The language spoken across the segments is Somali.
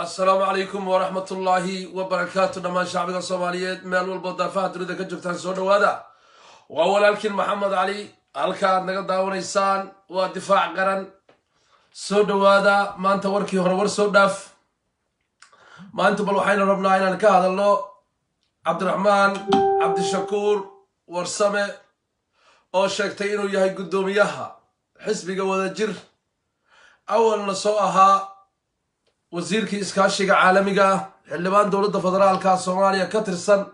السلام عليكم ورحمة الله وبركاته دمان شعبك الصوماليات مال والبضافات دريدة كجبتان سودا وادا وأول الكين محمد علي الكاد نقد داون إنسان ودفاع قرن سودا وادا ما أنت وركي هرور سوداف ما أنت بلوحين ربنا عينا كهذا الله عبد الرحمن عبد الشكور ورسمة أو شكتين وياهي قدوم ياها حسبي قوة جر أول نصوها وزيركي إسكاشيغا عالميغا xildhibaan dowladda federaalka Soomaaliya ka tirsan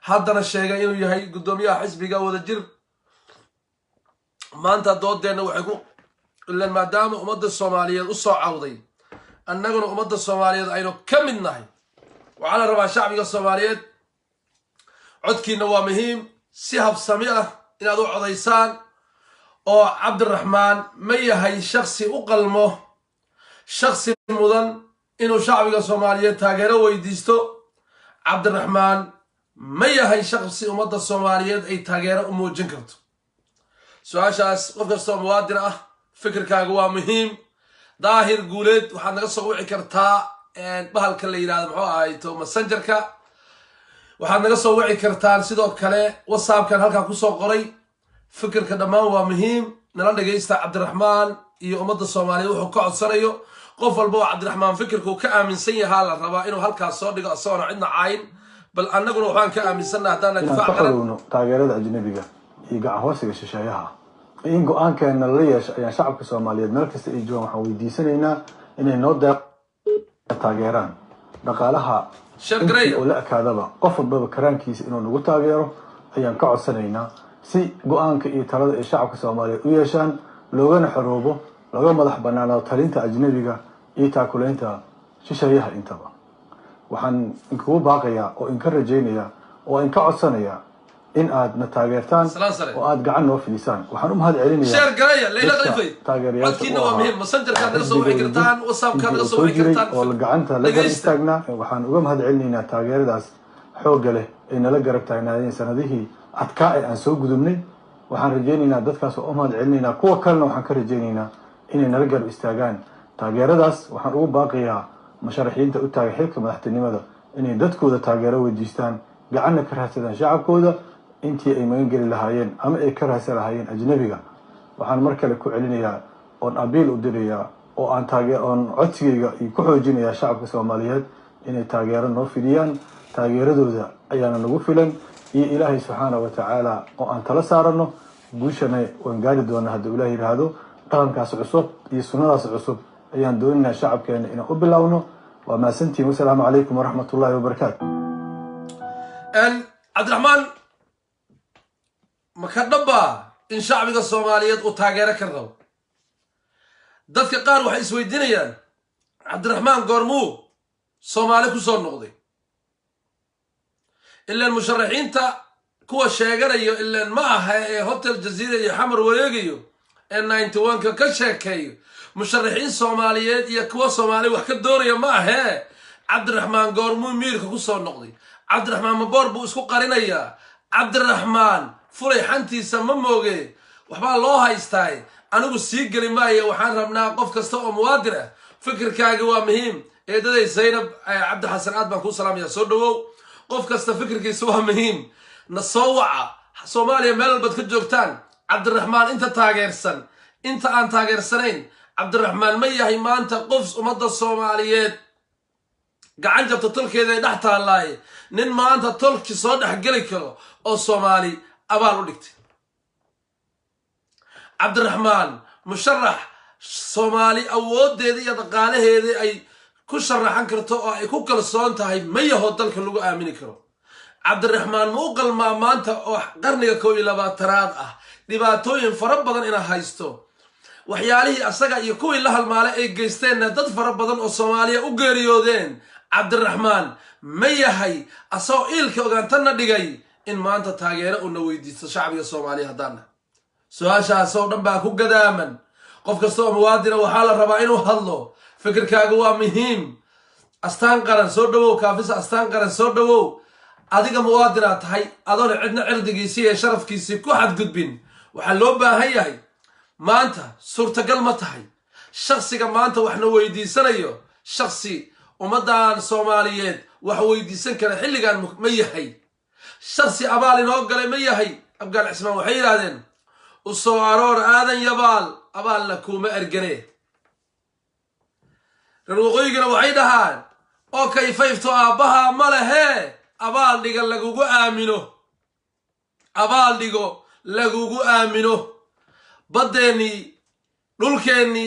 haddana sheegay inuu yahay gudoomiyaha xisbiga wadajir maanta doodeena waxay ku ilaan maadaama ummadda Soomaaliyeed u soo cawday annaguna ummadda Soomaaliyeed aynu ka mid nahay waxaa la rabaa shacbiga Soomaaliyeed codkiina waa muhiim si habsami ah inaad u codaysaan oo Cabdiraxmaan ma yahay shakhsi u qalmo shakhsi mudan inuu shacbiga Soomaaliyeed taageero weydiisto Cabdiraxmaan ma yahay shakhsi ummadda Soomaaliyeed ay taageero u muujin karto su'aashaas qof kasta oo muwaadin ah fikirkaaga waa muhiim daahir guuleed waxaad naga soo wici kartaa bahalka la yiraahdo muxuu ahayto messengerka waxaad naga soo wici kartaan sidoo kale whatsappkan halka ku soo qoray fikirka dhamaan waa muhiim nala dhageysta Cabdiraxmaan iyo ummadda Soomaaliyeed wuxuu ka codsanayo qof walba Cabdiraxmaan fikirku ka aaminsan yahay la rabaa inuu halkaas soo dhigo asoo cidna caayin bal annaguna waxaan ka aaminsanahay hadaan difaac qarano taageerada ajnabiga iyo gacan hoosiga shisheeyaha in go'aankeena la yeesho ayaa shacabka Soomaaliyeed meel kasta ay joogaan waxaan weydiisanaynaa inay noo taageeraan dhaqaalaha oo la akaadaba qof walba karaankiisa inuu nagu taageero ayaan ka codsanaynaa si go'aanka iyo talada ay shacabka Soomaaliyeed u yeeshaan loogana xoroobo laga madax banaanaado talinta ajnabiga iyo taakulaynta shisheeyaha intaba waxaan inkugu baaqayaa oo in ka rajaynayaa oo in ka codsanayaa in aad na taageertaan oo aad gacan noo fidisaan waxaan u mahad celinayaa sheer galaya leeyla qalifay codkiina waa muhiim messengerka naga soo wici kartaan whatsappka naga soo wici kartaan oo gacanta la garab istaagnaa waxaan uga mahad celinaynaa taageeradaas xoog leh ee nala garab taagnaayeen sanadihii adkaa ee aan soo gudubnay waxaan rajaynaynaa dadkaas oo mahad celinaynaa kuwa kalena waxaan ka rajaynaynaa inay nala garab istaagaan taageeradaas waxaan ugu baaqayaa musharaxiinta u taagan xilka madaxtinimada inay dadkooda taageero weydiistaan gacanna ka raadsadaan shacabkooda intii ay magan geli lahaayeen ama ay ka raadsan lahaayeen ajnabiga waxaan mar kale ku celinayaa oon abiil u dirayaa oo aan codsigayga ku xoojinayaa shacabka Soomaaliyeed inay taageero noo fidiyaan taageeradooda ayaana nagu filan iyo Ilaahay subxaanahu wa ta'aala oo aan tala saarano guushana waan gaari doonaa haddii Ilaahay yiraahdo dhaqankaas cusub iyo sunnadaas cusub ayaan doonaynaa shacabkeena inaan u bilowno waa maasantiin wassalaamu calaykum waraxmatullaahi wabarakaatu Cabdiraxmaan ma ka dhaba in shacbiga Soomaaliyeed uu taageero ka rabo dadka qaar waxay isweydiinayaan Cabdiraxmaan goormuu Soomaali ku soo noqday ilaa musharaxiinta kuwa sheeganayo ilaa ma aha ee hotel Jazeera iyo xamar wareegayo ee 91 ka sheekeeyo musharaxiin Soomaaliyeed iyo kuwa Soomaali wax ka doonaya ma aha Cabdiraxmaan goormuu miirka ku soo noqday Cabdiraxmaan maboor buu isku qarinayaa Cabdiraxmaan fulay xantiisa ma mooge waxba loo haystay anigu sii gali maayo waxaan rabnaa qof kasta oo muwaadin ah fikirkaaga waa muhiim eedaday Zaynab Cabdi Xasan aad baan ku salaamayaa soo dhawow qof kasta fikirkiisa waa muhiim na soo waca Soomaaliya meel walba ka joogtaan Cabdiraxmaan inta taageersan inta aan taageersanayn Cabdiraxmaan ma yahay maanta qof ummadda Soomaaliyeed gacan jabta tolkeeda ay dhex taalaay nin maanta tolki soo dhex gali karo oo Soomaali abaal u dhigtay Cabdiraxmaan musharax Soomaali awoodeeda iyo dhaqaalaheeda ay ku sharaxan karto oo ay ku kalsoon tahay ma yaho dalka lagu aamini karo Cabdiraxmaan ma u qalmaa maanta oo qarniga 12aad ah dhibaatooyin fara badan ina haysto waxyaalihii asaga iyo kuwii la halmaalay ay geysteen dad fara badan oo Soomaaliya u geeriyoodeen Cabdiraxmaan ma yahay asoo ilka ogaantana dhigay in maanta taageero uu weydiisto shacbiga Soomaaliya hadana su'aashaas oo dhan baa ku gadaaman qof kasta oo muwaadin waxa la rabaa inuu hadlo fikirkaaga waa muhiim astaan qaran soo dhawow kaafisa astaan qaran soo dhawow adiga muwaadin aad tahay adoon cidna cirdigiisa iyo sharafkiisa ku xadgudbin waxa loo baahan yahay maanta suurtagal ma tahay shakhsiga maanta waxna weydiisanayo shakhsi ummadan Soomaaliyeed wax weydiisan kara xilligan ma yahay shakhsi abaal inoo galay ma yahay abgaal cismaan waxay yiraahdeen u soo aroor aadan yabaal abaalna kuma ergane ruuqoygana waxay dhahaan oo kayfayfto aabaha ma lehe abaal dhiga lagugu aamino abaal dhigo lagugu aamino badeeni dhulkeeni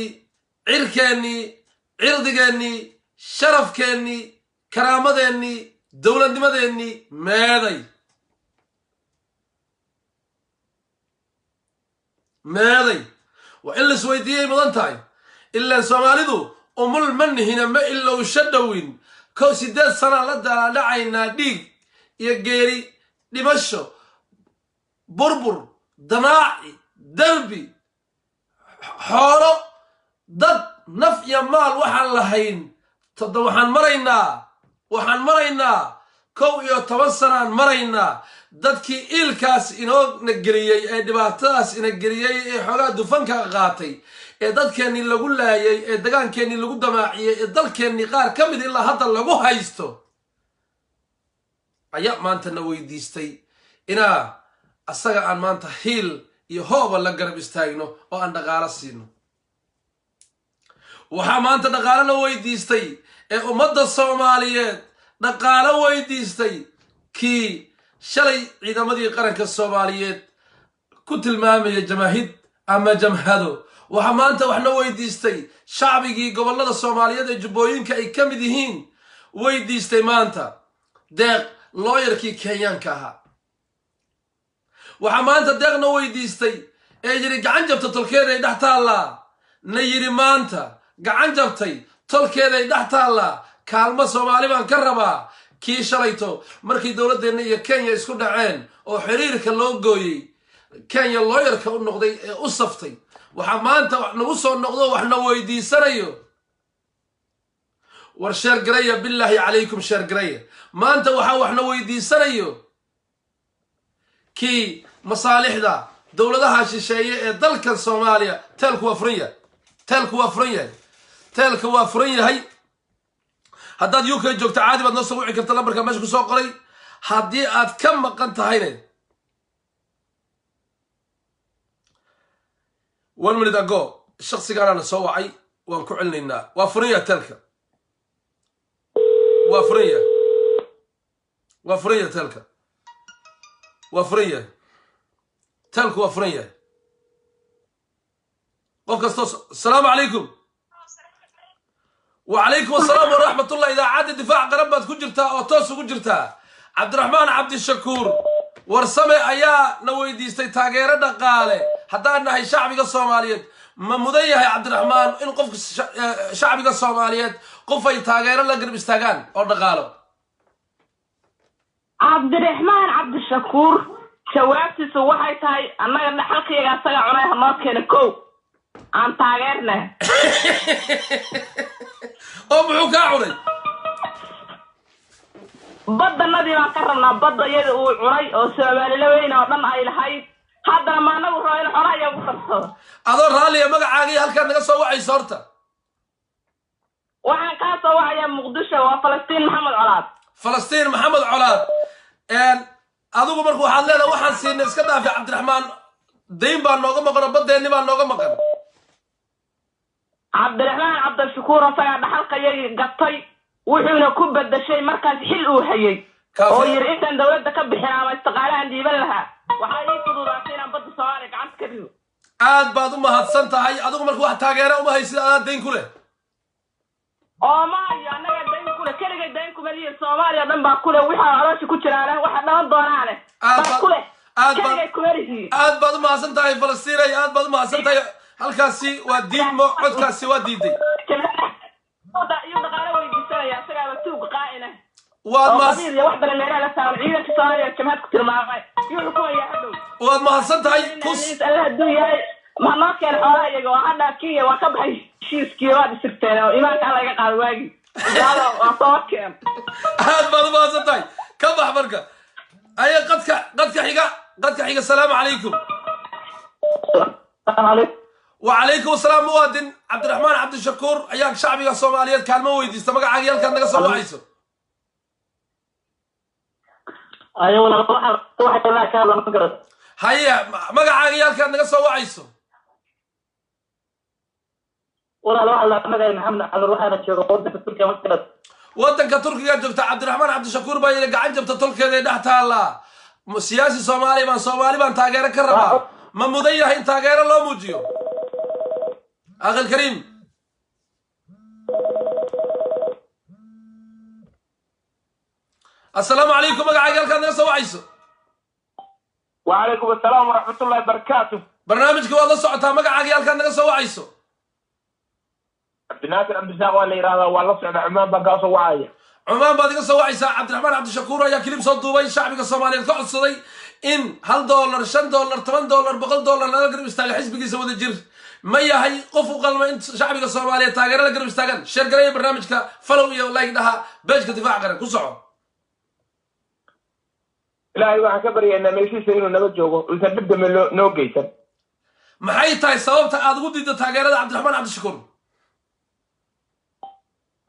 cirkeeni cirdigeeni sharafkeeni karaamadeeni dowladnimadeeni meeday wa in la isweydiiyey mudan tahay ilaa Soomaalidu umul manhina ma illa u shadawin ko 8 sano la dhacaynaa dhiig iyo geeri dhimasho burbur damaaci darbi xoolo dad naf iyo maal waxaan lahayn waxaan maraynaa 11 sanaan maraynaa dadkii ilkaas inoo nageliyay ee dhibaatadaas ina geliyay ee xogaa dufanka qaatay ee dadkeeni lagu laayay ee dagaankeeni lagu damaaciyay ee dalkeeni qaar kamid ilaa hadda lagu haysto ayaa maanta na weydiistay inaa asaga aan maanta hiil iyo hooba la garab istaagno oo aan dhaqaale siino waxaa maanta dhaqaale la weydiistay ee ummadda Soomaaliyeed dhaqaale weydiistay kii shalay ciidamadii qaranka Soomaaliyeed ku tilmaamaya jamaahid ama jamhado waxa maanta wax la weydiistay shacbigii gobolada Soomaaliyeed ee jubbooyinka ay kamid yihiin weydiistay maanta deeq looyarkii Kenyaanka ahaa waxa maanta deeqna weydiistay ee yiri gacan jabta tolkeeda ay dhex taallaa na yiri maanta gacan jabtay tolkeeda ay dhex taallaa kaalmo Soomaali baan ka rabaa kii shalayto markii dowladdeena iyo Kenya isku dhaceen oo xiriirka loo gooyay Kenya looyarka u noqday ee u saftay waxa maanta wax nagu soo noqdo wax na weydiisanayo war sheer garaya billahi alaykum sheer garaya maanta waxa wax na weydiisanayo kii masaalixda dowladaha shisheeye ee dalkan Soomaaliya telku waa furan yahay haddaad UK joogto caadi baad noo soo wici kartaa lambarka meesha ku soo qoray haddii aad ka maqan tahayna 1 minute ago shakhsigaana soo wacay waan ku celinaynaa waa furan yahay telka waa furan yahay telka waa furan yahay telku waa furan yahay qof kasto السلام عليكم وعليكم السلام ورحمة الله إذا عاد الدفاع قربت كجرتا أو توس كجرتا عبد الرحمن عبد الشكور ورسمي أيا نويديستي تاجر دقالة حتى أن هي شعبي الصوماليات ما مضيه عبد الرحمن إن قف شعبي الصوماليات قف تاجر لا قرب استاجان أو دقالة عبد الرحمن عبد الشكور شوابتي سوحي تاي أنا قلنا حلقي يا سجى عناها ما كان كو عن تاجرنا أم عقاري بدنا نبي ما كرنا بدنا يدو عري أو سوالي لوين أو دم أي لحي هذا ما نقول رأي الحراية وخلص أدور رالي ما عاقي هل كان نقص وعي صورته وعن كاس وعي مقدشة وفلسطين محمد علاد فلسطين محمد علاد إن أدوك مركو حلنا وحن سين اسكتها في عبد الرحمن دين بان نوغا مقن بدين بان نوغا مقن عبد الرحمن عبد الشكور صياد حلقة يجي قطي وحنا كوب الشيء مركز حلو حيي oo yiri intan dawladda ka bixinaa istaqaalaan diiban laha waxa ay fududaatay bad soomaali gacanta ka dhigo aad baad u mahadsan tahay adigu markuu wax taageero uma haysid aad deyn ku leh oo ma anaga deyn ku leh kaliya deyn ku maliya Soomaaliya dhan baa ku leh waxa aroosh ku jiraan waxa dhawan doonaan aad baad u mahadsan tahay Falastiin aad baad u mahadsan tahay halkaasi waa diidmo codkaasi waa diiday واد ما صدقي كوس ما ما كان حرايق وحنا كي وكبحي شيس كيراد سكتنا إيمانك على يقال واجي هذا وطاكم هذا ما صدقي كبح بركة أي قدك حقا السلام عليكم السلام عليكم وعليكم السلام مواطن عبد الرحمن عبد الشكور أياك شعبي الصوماليات كان مويد استمع عقيال كان نقص وعيسو أيوة ولا واحد لا كان مقرد هيا مقع عقيال كان نقص وعيسو ولا لا مقع محمد على روح أنا شغل ودك تركيا مقرد ودك تركيا جبت عبد الرحمن عبد الشكور باي قاعد جبت تركيا ذي دحتها الله سياسي صومالي بان تاجر كربا ما مضيع هين تاجر الله موجيو أخي الكريم السلام عليكم مقع عقيال كان نقص وعيسو وعليكم السلام ورحمة الله وبركاته برنامجك والله صعتها مقع عقيال كان نقص وعيسو بناصر عبد الرزاق ولا يراها والله صعد عمان بقى وعاية عمان بعد قصة وعيسى عبد الرحمن عبد الشكور يا كليب صوت دبي شعبك الصومالي كعد صدي إن $1 $5 $8 $100 لا قرب يستاهل حزب قيس ود الجر ما هي قفوا قلما أنت شعبك الصومالي تاجر لا قرب يستاهل شير قريب برنامجك فلو يا والله إنها بيجك دفاع قرن كوسعوا لا أيوة كبري أن ماشي سيرو نبجوه وتبدأ من نو جيسن ما هي تاي سبب أقول دي تاجر عبد الرحمن عبد الشكور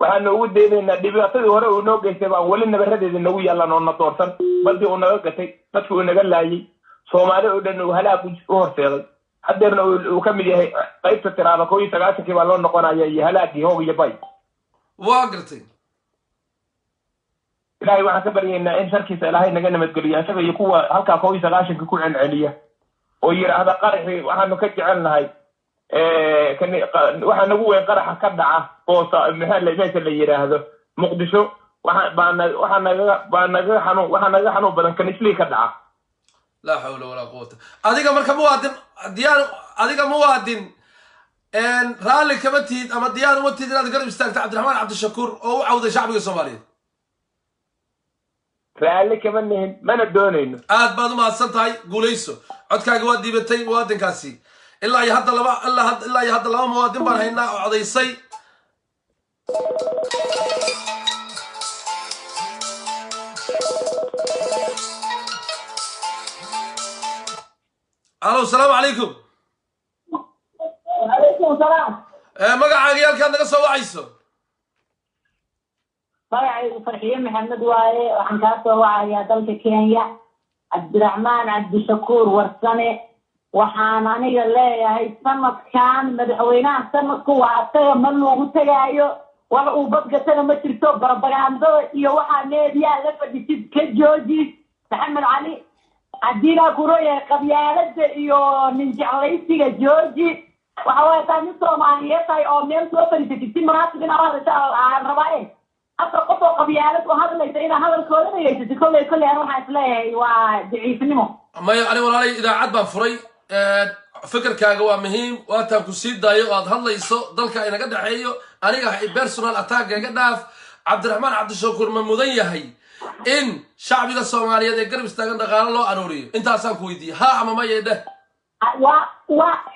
waxaan ugu deedeynaa dhibaatadii hore uu noo geystay baan weli nabaraddeeda nagu yaallaan oo na doorsan baldi uu naga gatay dadkii uu naga laayay soomaali oo dhan uu halaag u horseeday haddeerna uu ka mid yahay qaybta tiraada 19 baa loo noqonaya iyo halaagii hoog iyo bay waa gartay ilaahay waxaan ka baryaynaa in sharkiisa ilaahay naga nabadgeliyo isaga iyo kuwa halkaa 19 ku celceliya oo yiraahda qaraxii waxaanu ka jecelnahay waxaa nagu weyn qaraxa ka dhaca boosa meesha la yiraahdo muqdisho waxaa naga xanuun badan kanislii ka dhaca لا حول ولا قوة adiga marka muwaadin diyaan adiga muwaadin raalli kama tihid ama diyaan uma tihid inaad garab istaagto cabdiraxmaan cabdishakuur oo u cawday shacbiga soomaaliyeed raalli kama nihin mana doonayno aad baad u mahadsan tahay guulayso codkaaga waa diibatay muwaadinkaasi ilaa iyo hadda laba muwaadin baan haynaa oo codaysay الو السلام عليكم وعليكم السلام مقع عقيال كان نقص وعيسو magacaygu farxiye maxamed waaye waxaan kaa soo wacayaa dalka kenya cabdiraxmaan cabdishakuur warsame waxaan aniga leeyahay sanadkan madaxweynaha sanadku waa asaga ma loogu tegaayo wax uu badgatana ma jirto barabagandada iyo waxaa meediyaa la fadhisid ka jooji maxamed cali haddiinaa ku royahay qabyaalada iyo nin jeclaysiga jooji waxa waaye taa nin soomaaliyeed tahay oo meel soo fadhiisatid si munaasib in aan rabaa أصل قطع قبيلات وهذا اللي زينا هذا الكل يجلس كل أروح أسلاه وضعيف النمو. ما يعني ولا إذا عاد بفري فكر كاجوا مهم وتنكسيد دايق هذا يسوق ضل كأنه قد حيو أنا جا بيرسونال أتاك قد ناف عبد الرحمن عبد الشكور من مضيع هي إن شعبي الصومالي ده قرب استغنى دغال الله أنوري أنت أصلا كويدي ها أما ما يده.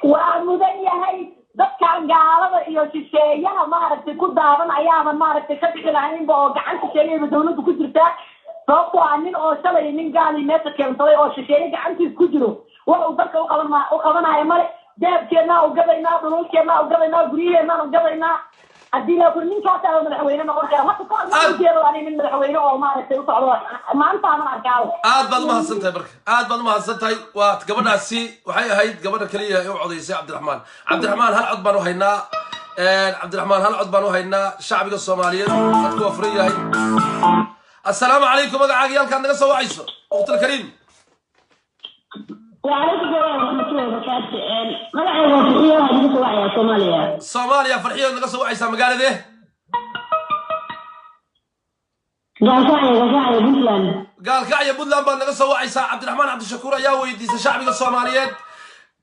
ومضيع هي. dadkan gaalada iyo shisheeyaha maaragtay ku daaban ayaaba maaragtay ka bixi lahayn oo gacan shisheeyaha dawladdu ku jirta sababtoo ah nin oo shalay nin gaali meesha keensaday oo shisheeye gacantiis ku jiro wax uu dadka u qabanayo male deebkeennaa u gabaynaa dhululkeennaa u gabaynaa guryaheennaa u gabaynaa haddii la kuri ninkaas aa madaxweyne noqon kara hadda kajeedo ani nin madaxweyne oo maaragtay u socdo maanta aman arkaado aad baad umahadsan tahay marka aad baad umahadsan tahay waa gabadhaasi waxay ahayd gabadha kaliya ee u codaysay cabdiraxmaan hal cod baan u haynaa cabdiraxmaan hal cod baan u haynaa shacbiga soomaaliyeed dadku waa furan yahay assalaamu calaykum magacaaga yaalkaad naga soo wacayso waqtil kariim وعليكم السلام ورحمة الله وبركاته. مدعي وفرحية هذه سواعية صوماليا. صوماليا فرحية نقص وعيسى مقالة ده. قال بنتلاند. قال كعية بنتلاند بان نقص وعيسى عبد الرحمن عبد الشكور يا ويديس شعبي الصوماليات.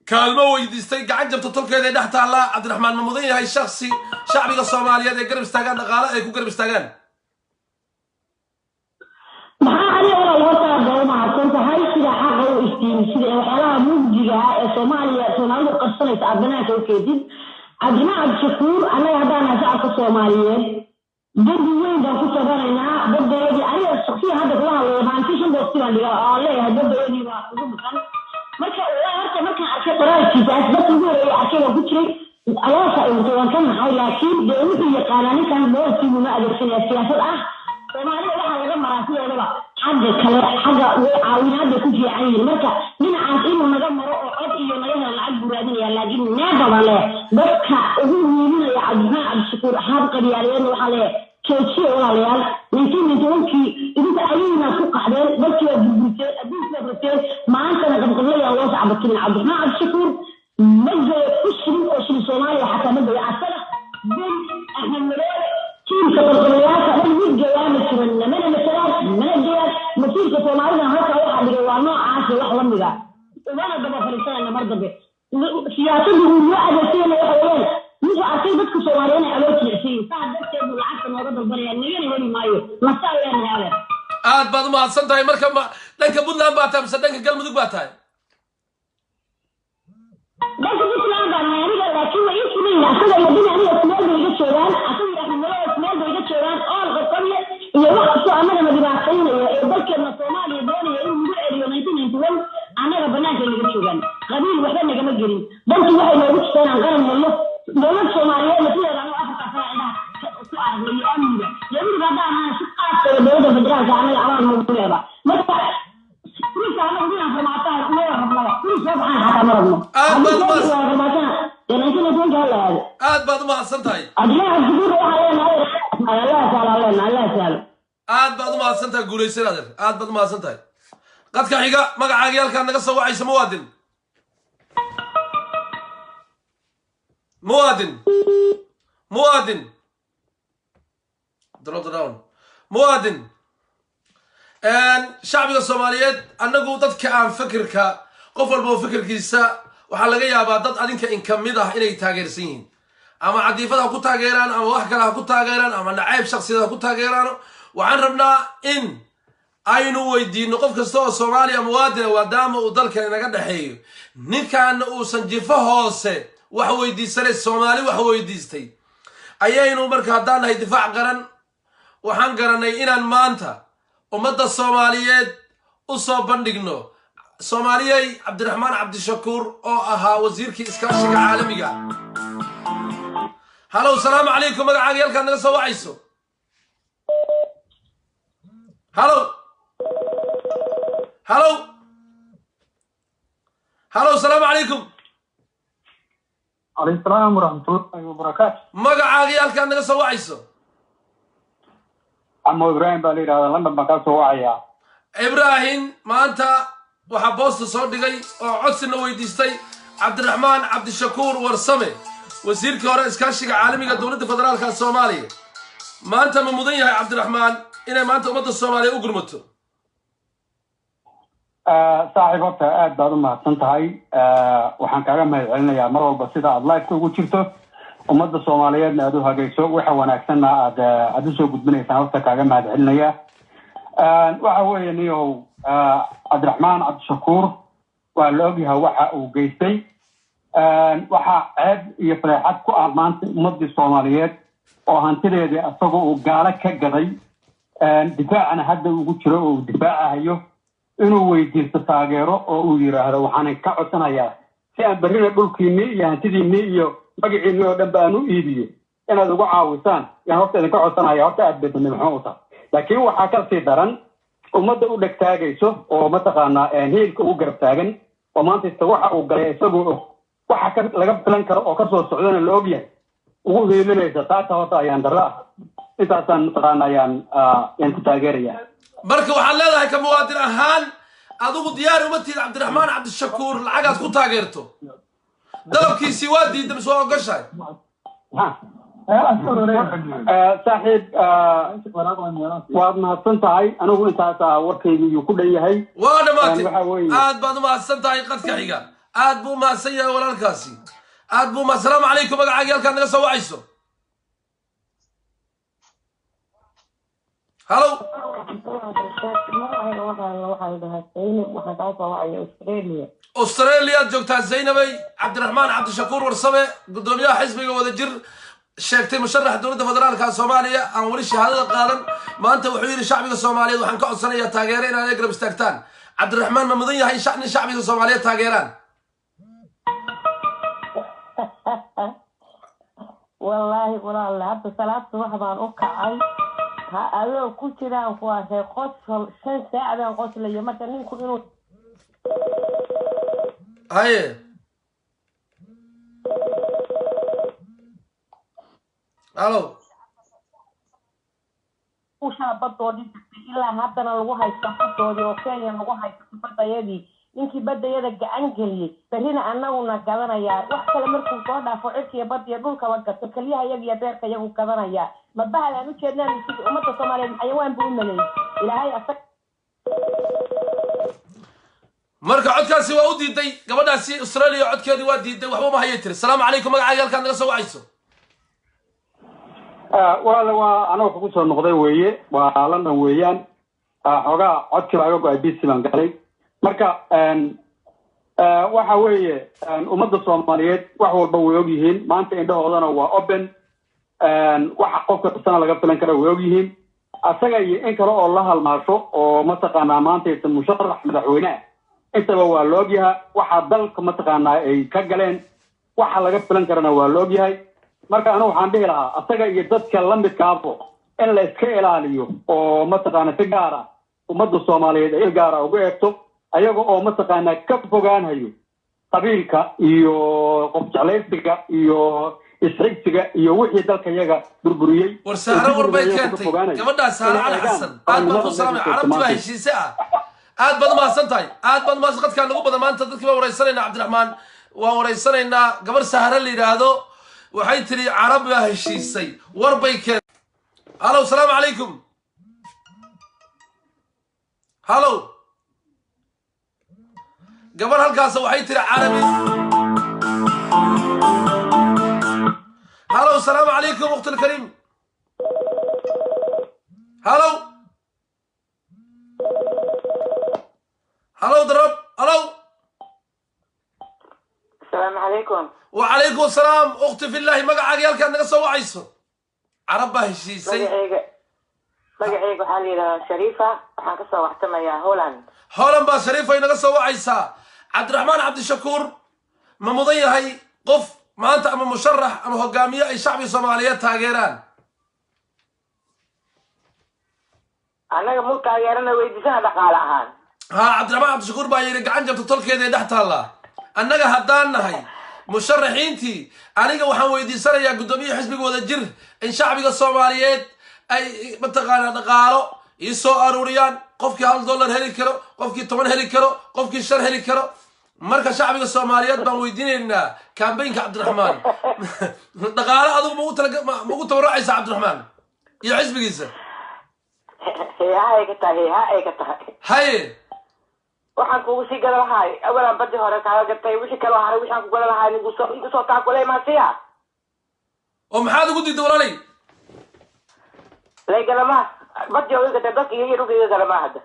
كلمة ويديس تيجي عن جبت الطلق إذا دحت الله عبد الرحمن ممضي هاي الشخصي شعبي الصوماليات يقرب استاجان غالة يقرب استاجان. maxaa ani oo wata dawma kunta haysiga xaq oo istiimsida waxyaalaha muujiga ee Soomaalidu qarsanaysa abanaanka u keedin Cabdiraxmaan Cabdishakuur anaga hadaan shacabka Soomaaliyeed dad weyn baan ku tabanaynaa daddeedii aniga shakhsiyan hadda kula hadlayo baan si shan boqol dhiga oo leeyahay daddeedii waa ugu maqan marka markaan arkay qoraalkiisaas dadka ugu horeeya arkayga ku jiray ayaasa ay wataan ka nahay laakiin dee wuxuu yaqaanaa ninkan boolkiibu ma adeegsanaya siyaasad ah soomaalida waxaa laga maraa sidoodaba xagga kale xagga caawinaadda ku fiican yihiin marka dhinacaas inuu naga maro oo cod iyo naga helo lacag buu raadinaya laakiin neebaba leh dadka ugu wiilinaya cabdiraxmaan cabdishakuur ahaan qabyaalayeedna waxaa le joojiye walaalayaal 1991kii idinka ayayna ku qaxdeen dadkii waa burburteen adduunka waa rabteen maantana qabqablayaa loo sacbatin cabdiraxmaan cabdishakuur مجد كشري وشري صومالي حتى مجد عسلة بين احنا الملال كيف القضيات من الجوامع من المثلات من الجوال مسيرة صومالينا هكا واحد جوانا عاشي واحد لمجا وانا دبا فلسطين مرضى به سياسته الواحد سينا وحوالين مش عارفين بدكم صوماليين علوك العشرين ساعد بس يبنوا العسل ورد البريان نيجي هوني مايو مساوي يعني هذا aad baad u mahadsan tahay marka dhanka Puntland baa tahay mise dhanka Galmudug baa tahay لكن مثل هذا يعني لكن يمكن أصلا يبين أن يكمل بيجتشران أصلا يحمل يكمل بيجتشران أول قطعية يوقف سو أمانة ما بيبعثين يبرك الصومالي يبوني يقول اليومين ينتظر أنا ربنا كان بيجتشران قبيل وحنا جمال جرين بنت واحد ما بيجتشران عن غير والله دولة صومالية مثل أنا أفكر فيها سؤال يأمن يقول بعد أنا شقات دولة فدراسة عمل عوام مبلغة مثلا كل سنة عندنا في معطى كل ربنا كل سبحان حتى مرضنا aad baad u mahadsan tahay aad baad u mahadsan tahay guulaysan adeer aad baad u mahadsan tahay qadka xiga magacaaga halkaa naga soo wacaysa muwaadin shacbiga Soomaaliyeed annagu dadka aan fikirka qof walba fikirkiisa waxa laga yaabaa dad adinka in kamid ah inay taageersan yihiin ama cadiifada ku taageeraan ama wax kale ku taageeraan ama nacayb shakhsiyadeed ku taageeraan waxaan rabnaa in aynu weydiino qof kasta oo Soomaaliya muwaadin wadaama uu dalkan inaga dhaxeeyo ninkan uu sanjifo hoose wax weydiisanay Soomaali wax weydiistay ayaynu marka hadaan difaac qaran waxaan garanay inaan maanta ummadda Soomaaliyeed u soo bandhigno Soomaaliyay Cabdiraxmaan Cabdishakuur oo ahaa wasiirkii iskaashiga caalamiga halo salaamu calaykum magacaaga halkaa naga soo wacayso halo salaamu calaykum عليكم السلام ورحمة الله وبركاته magacaaga halkaa naga soo wacayso عمو إبراهيم بالي هذا لندن بكاس وعيا إبراهيم ما أنت وحبوست صدقي وعدسنا ويديستي cabdiraxmaan cabdishakuur warsame wasiirkii hore iskaashiga caalamiga dowladda federaalka Soomaaliya maanta ma mudan yahay cabdiraxmaan inay maanta ummadda Soomaaliya u gurmato saaxiibta aad baad u mahadsan tahay waxaan kaaga mahadcelinayaa mar walba sida aad live ugu jirto ummadda Soomaaliyeed aad u hagayso waxa wanaagsan aad u soo gudbinaysaan horta kaaga mahadcelinayaa waxa weeye niyow cabdiraxmaan cabdishakuur waa la ogyahay waxa uu geystay waxa ceeb iyo fadeexad ku maanta ummadda Soomaaliyeed oo hantideedii asagoo uu gaala ka gaday difaacana hadda ugu jiro oo difaacayo inuu weydiisto taageero oo uu yiraahdo waxaan ka codsanayaa si aan barina dhulkiinii iyo hantidiinii iyo magaciinii oo dhan baan u iibiyo inaad ugu caawisaan yaan horta idinka codsanayaa horta aad beddelay maxaa u tahay laakiin waxaa ka sii daran ummadda u dhegtaagayso oo mataqaanaa heelka ugu garab taagan oo maanta waxa uu galay isagoo waxa laga filan karo oo ka soo socdana la ogyahay ugu heelinaysa taata horta ayaan darra intaasaan mataqaanaa ayaan ku taageerayaa marka waxaad leedahay ka muwaadin ahaan adigu diyaar uma tiid cabdiraxmaan cabdishakuur lacagaad ku taageerto dalabkiisii waa diiday soo ogashay saaxiib waad mahadsan tahay anigu intaas warkaygu yuu ku dhan yahay waa dhamaatay aad baad u mahadsan tahay qadka xiga aad buu mahadsan yahay walaalkaasi aad buu assalaamu calaykum magacaaga halkaad naga soo wacayso هلو أستراليا جوكتا زينبي عبد الرحمن عبد الشكور ورسمه قدوميها حزبي ودجر شيكتي مشرح دولة فدرالك الصومالية أنا ولي شهادة قارن ما أنت وحوير شعبي الصومالي وحن كعب سنة تاجرين أنا أقرب استكتان cabdiraxmaan ma mudan yahay in shacbiga soomaaliyeed taageeraan wallaahi walaal hadda salaadta wax baan u kacay adoo ku jiraan kuwaasay qosol 5 saacadaan qoslayo marka ninku inuu haye alo ushaa badoodii ilaa haddana lagu haysto badoodii oo Kenya lagu haysto badayadii ninkii badayada gacan geliyay barina annaguna gadanayaa wax kale markuu soo dhaafo cirkiya badiya dhulka gato kaliyaha iyaga iyo beerka iyagu gadanayaa ma bahlaan u jeednaan sidii ummadda Soomaaliyeed xayawaan buu maleeyay ilaahay asag marka codkaasi waa u diiday gabadhaasi Australia codkeedii waa diiday waxba ma hayay tiri salaamu calaykum magacaaga halkaan naga soo wacayso waa anoo kugu soo noqday weeye waa London weeyaan xogaa codkii baa go'ay BC baan galay marka waxa weeye ummadda Soomaaliyeed wax walba way og yihiin maanta indhahoodana waa open waxa qofka tusana laga filan karo way og yihiin asaga iyo in kale oo la halmaasho oo mataqaanaa maanta ay musharax madaxweyne intaba waa la ogyahay waxa dalka mataqaanaa ay ka galeen waxa laga filan karana waa la ogyahay marka anu waxaan dhihi lahaa asaga iyo dadka la midkaabo in la iska ilaaliyo oo mataqaanaa si gaar ah ummadda Soomaaliyeed ay gaar ah ugu eegto ayaga oo mataqaanaa ka fogaanayo qabiilka iyo qof jeclaysiga iyo isxigsiga iyo wixii dalka iyaga burburiyay warsaaro warbay keentay gabadha Saara Cali Xasan aad baan ku salaamay carabti baa heshiise aad baad ma santahay aad baad ma qadka nagu badan maanta dadkii baa wareysanayna Cabdiraxmaan waa wareysanayna gabar Saara la yiraahdo waxay tiri carab baa heshiisay warbay keentay halo salaamu calaykum halo gabar halkaas waxay tiri carabi halo salaamu calaykum waqti karim halo halo darab halo السلام عليكم وعليكم السلام اختي في الله مقعد يالك انك سو عيسو عربه هشيسي مقعيق waxaa la shariifa waxaan ka soo waxtamaya هولان با شريفه inaga soo wacaysa cabdiraxmaan cabdishakuur ma mudan yahay qof maanta ama musharax ama hogaamiye ay shacbi Soomaaliyeed taageeraan anaga mu taageerana weydiisana dhaqaale ahaan cabdiraxmaan cabdishakuur baa yiri gacan jabta tolkeeda dhex taala annaga haddaan nahay musharaxiintii aniga waxaan weydiisanayaa gudoomiyaha xisbiga Wadajir in shacbiga Soomaaliyeed ay mataqaana dhaqaalo isoo aruuriyaan qofkii $1 heli karo qofkii 10 heli karo qofkii 5 heli karo marka shacbiga Soomaaliyeed baan weydiinaynaa campaign-ka Cabdiraxmaan dhaqaalo adigu ma ugu tabaracaysa Cabdiraxmaan iyo xisbigiisa hay ka tahay haye waxaan kugu sii gada lahay awalan badi hore kaaga gatay wixii kale hore waxaan ku gada lahay nigu soo taakulay ma siya oo maxaad ugu diiday walaalay lay galama badi oo gada dadka iyo rugiga galama hada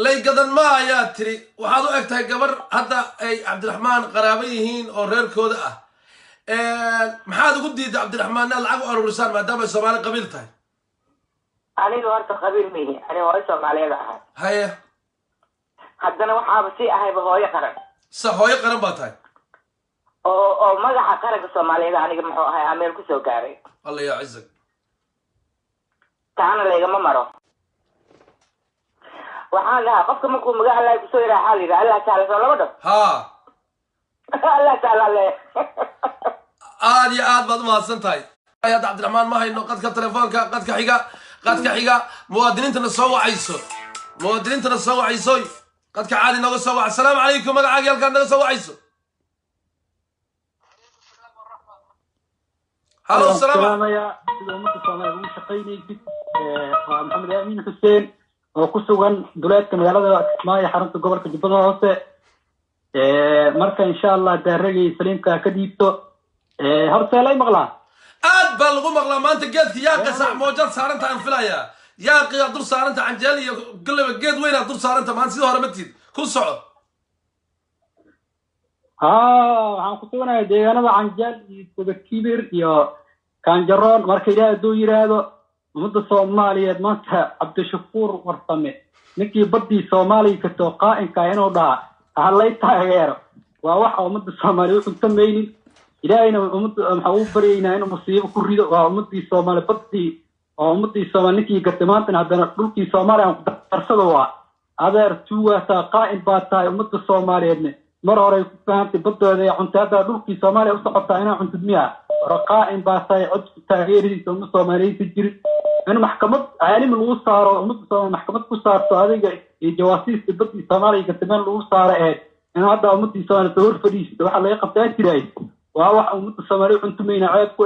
lay gadan ma ayaa tiri waxaad u egtahay gabar hadda ay Cabdiraxmaan qaraabo yihiin oo reerkooda ah maxaad ugu diiday Cabdiraxmaan lacag u aruurisaan maadaama Soomaali qabiil tahay aniga horta qabiil mihi aniga hooyo Soomaaliyeed ah haye haddana waxaaba sii ahayba hooyo qaran hooyo qaran baa tahay oo magaca qaranka Soomaaliyeed aniga muxuu ahay ameel ku soo gaaray Allah ya cizak taana leegama maro waxaan lahaa qofka markuu magaca Allah ku soo yiraahaa liira Allah taala soo laba dhab Allah taala le aad iyo aad baad u mahadsan tahay ayad Cabdiraxmaan ma hayno qadka telefoonka qadka xiga muwaadiniintana soo wacayso قد كعادي نوغ سوا السلام عليكم مقعاق يالك نوغ سوا عيسو هلو السلام يا أمة الصومالية ومشقيني محمد أمين حسين وكسوغان دولات كميالة اسماء حرمت قبل كجبضة هوسة مركا إن شاء الله دارجي سليم كديبتو هرسة لاي مغلا آد بلغو مغلا ما انت قلت يا قسع موجات سارنتا انفلايا يا قيا دور سارنتا عن جالي قل لي قيد وين دور سارنتا ما نسيتو هرمتيد كل صعود waxaan ku suganahay deegaanada Canjal iyo Kubakibir iyo Kanjaroon marka ilaahay duu yiraahdo ummadda Soomaaliyeed maanta Cabdishakuur Warsame ninkii badii Soomaaliya ka soo qaa'inka inuu dhaha halay taageero waa waxa ummadda Soomaaliyeed u sameeyeen ilaahayna ummadda waxa uu bariyayna inuu musiibo ku rido waa ummadii Soomaaliyeed badii oo ummadii Soomaaliyeed ninkii gatamaantana haddana dhulkii Soomaaliya aan ku darsado waa adeer tuwata qaa'in baa tahay ummadda Soomaaliyeedna mar hore ku fahamtay badooda ee cuntada dhulkii Soomaaliya u socotaa inay cunto miyaa raqaa'in baa tahay cod taageeridiisa ummadda Soomaaliyeed jirin in maxkamad caalim lagu saaro ummadda Soomaaliyeed maxkamad ku saarto adiga iyo jawaasiista badii Soomaaliya gatamaan lagu saaro in hadda ummadii Soomaaliyeed door fadhiisto waxa laga qabtaa jiray waa wax ummadda Soomaaliyeed cuntumayna ceeb ku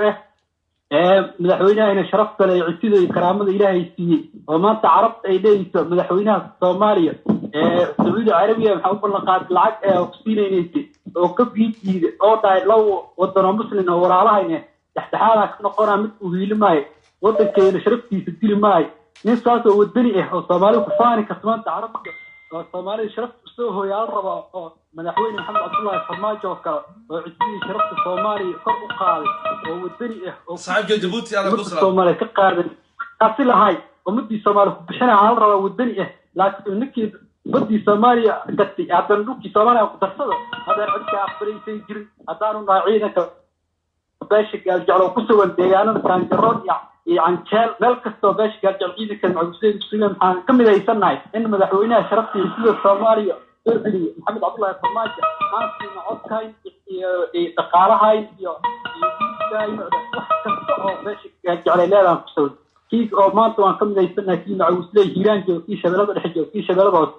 madaxweynaha sharaf kale iyo cidida iyo karaamada Ilaahay siiyay oo maanta carabta ay leeyso madaxweynaha Soomaaliya Sacuudi Carabiya waxa uu ballan qaaday lacag oo siinaynaysay oo ka biidiyay oo dhaay law wadano muslim oo walaalahayn dhaxdhaxaad ka noqonaa mid uu hiilmay wadankeena sharaftiisa dilmay nin saas oo wadani oo Soomaaliya ku faani ka maanta carabta oo Soomaaliya sharaf soo hooyaan raba oo madaxweyne Maxamed Cabdullaahi Farmaajo kale oo cidii sharafta Soomaaliya kor u qaaday oo wadani oo saaxiibka Djibouti aad ku salaam Soomaaliya ka qaaday asilahay ummadii Soomaaliya ku bixinaa raba wadani laakiin ninkii بدي سوماليا قتي عدن لوكي سوماليا قدرسده هذا عدك أخبري يجري هذا ناعينك باش قال جعلوا كسوة ديانا كان جراد يعني كان ملك باش قال جعل عيدك المعوسين بسلم كم إذا يسنعي إن مدحوينها شرفتي يسوي الصوماليا محمد عبد الله الصماج كان في معود كاين تقارها باش قال جعل لا كسوة كيف أو ما أنتوا كم إذا يسنع كي معوسين هيران جو كي شباب الحجة وكي شباب